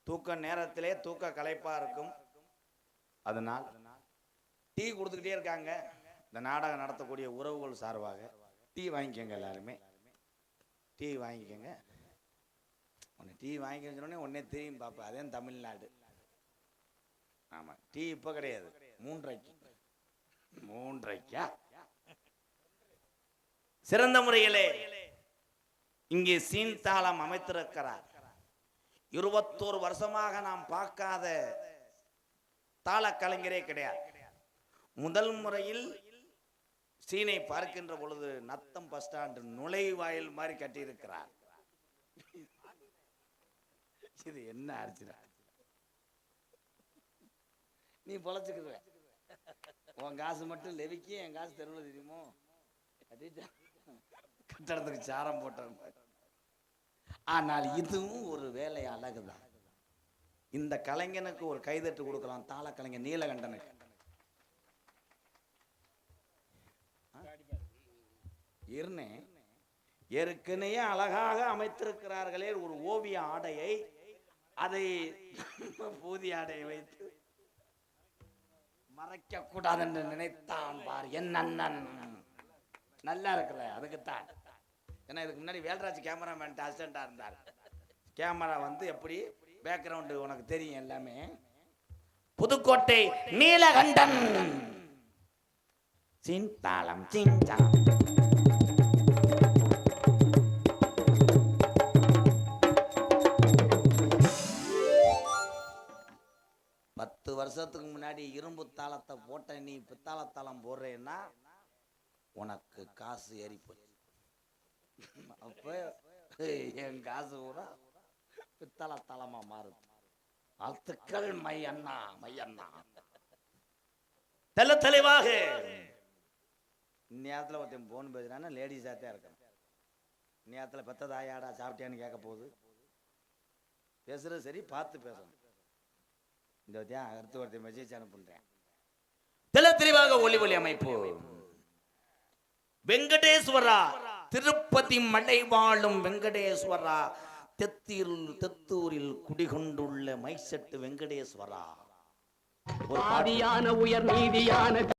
தூக்க நேரத்திலே தூக்க களைப்பா இருக்கும். அதனால் டீ கொடுத்துக்கிட்டே இருக்காங்க. இந்த நாடகம் நடத்தக்கூடிய உறவுகள் சார்பாக டீ வாங்கிக்கோங்க. எல்லாருமே டீ வாங்கிக்கோங்க. உன்னை டீ வாங்கிக்கன்னு சொன்னோடனே உடனே திரும்பி பார்ப்பேன். அதே தமிழ்நாடு. ஆமாம், டீ இப்போ கிடையாது, 3:30. சிறந்த முறையிலே இங்கே சீன்தாளம் அமைத்திருக்கிறார். 21 வருஷமாக நாம் பார்க்காத தாள கலைஞரே கிடையாது. முதல் முறையில் சீனை பார்க்கின்ற பொழுது நத்தம் பஸ் ஸ்டாண்ட் நுழைவாயில் மாதிரி கட்டியிருக்கிறார். இது என்ன ஆச்சுடா? நீ பொழைச்சுக்குற, உன் காசு மட்டும் லெவிக்கி, என் காசு தெருவில் தெரியுமோ? கட்டடத்துக்கு சாரம் போட்டாங்க. ஆனால் இதுவும் ஒரு வேலை அழகுதான். இந்த கலைஞனுக்கு ஒரு கைதட்டு கொடுக்கலாம். தாள கலைஞர் நீலகண்டனுக்கு. ஏற்கனவே அழகாக அமைத்திருக்கிறார்களே ஒரு ஓவிய ஆடையை, அதை பூதி ஆடையை வைத்து மறைக்க கூடாது என்று நினைத்தான் பார் என் அண்ணன். நல்லா இருக்குல்ல? அதுக்குத்தான். ஏன்னா இதுக்கு முன்னாடி வேல்ராஜ் கேமராமேன் அசிஸ்டண்டா இருந்தார். கேமரா வந்து எப்படி பேக்ரவுண்டு உனக்கு தெரியும் எல்லாமே. புதுக்கோட்டை நீலகண்டன் சீன்தாளம் சீன்தாளம். வருஷத்துக்கு முன்னாடி இரும்பு தாளத்தை போட்ட நீ பித்தாளத்தாளம் போடுறேன்னா உனக்கு காசு ஏறி போச்சு. அப்ப என் காசு கூட பித்தாளத்தாளமா மாறுது. வாழ்த்துக்கள் மையண்ணா, மையண்ணா. தெளிவாக இந்நேரத்தில் ஒருத்தன் போன் பேசுறான்னா லேடிஸாக தான் இருக்கணும். இந்நேரத்தில் பெத்ததாயாடா சாப்பிட்டியான்னு கேட்க போகுது. பேசுறது சரி, பார்த்து பேசணும். இந்த அடுத்து ஒருத்தர் மெசேஜ் அனுப்புறேன். தெளிவாக ஒளி ஒளி அமைப்பு. வெங்கடேஸ்வரா, திருப்பதி மலை வாழும் வெங்கடேஸ்வரா, தெத்தூரில் குடிகொண்டுள்ள மைசெட்டு வெங்கடேஸ்வரா. ஒரு உயர் நீதியான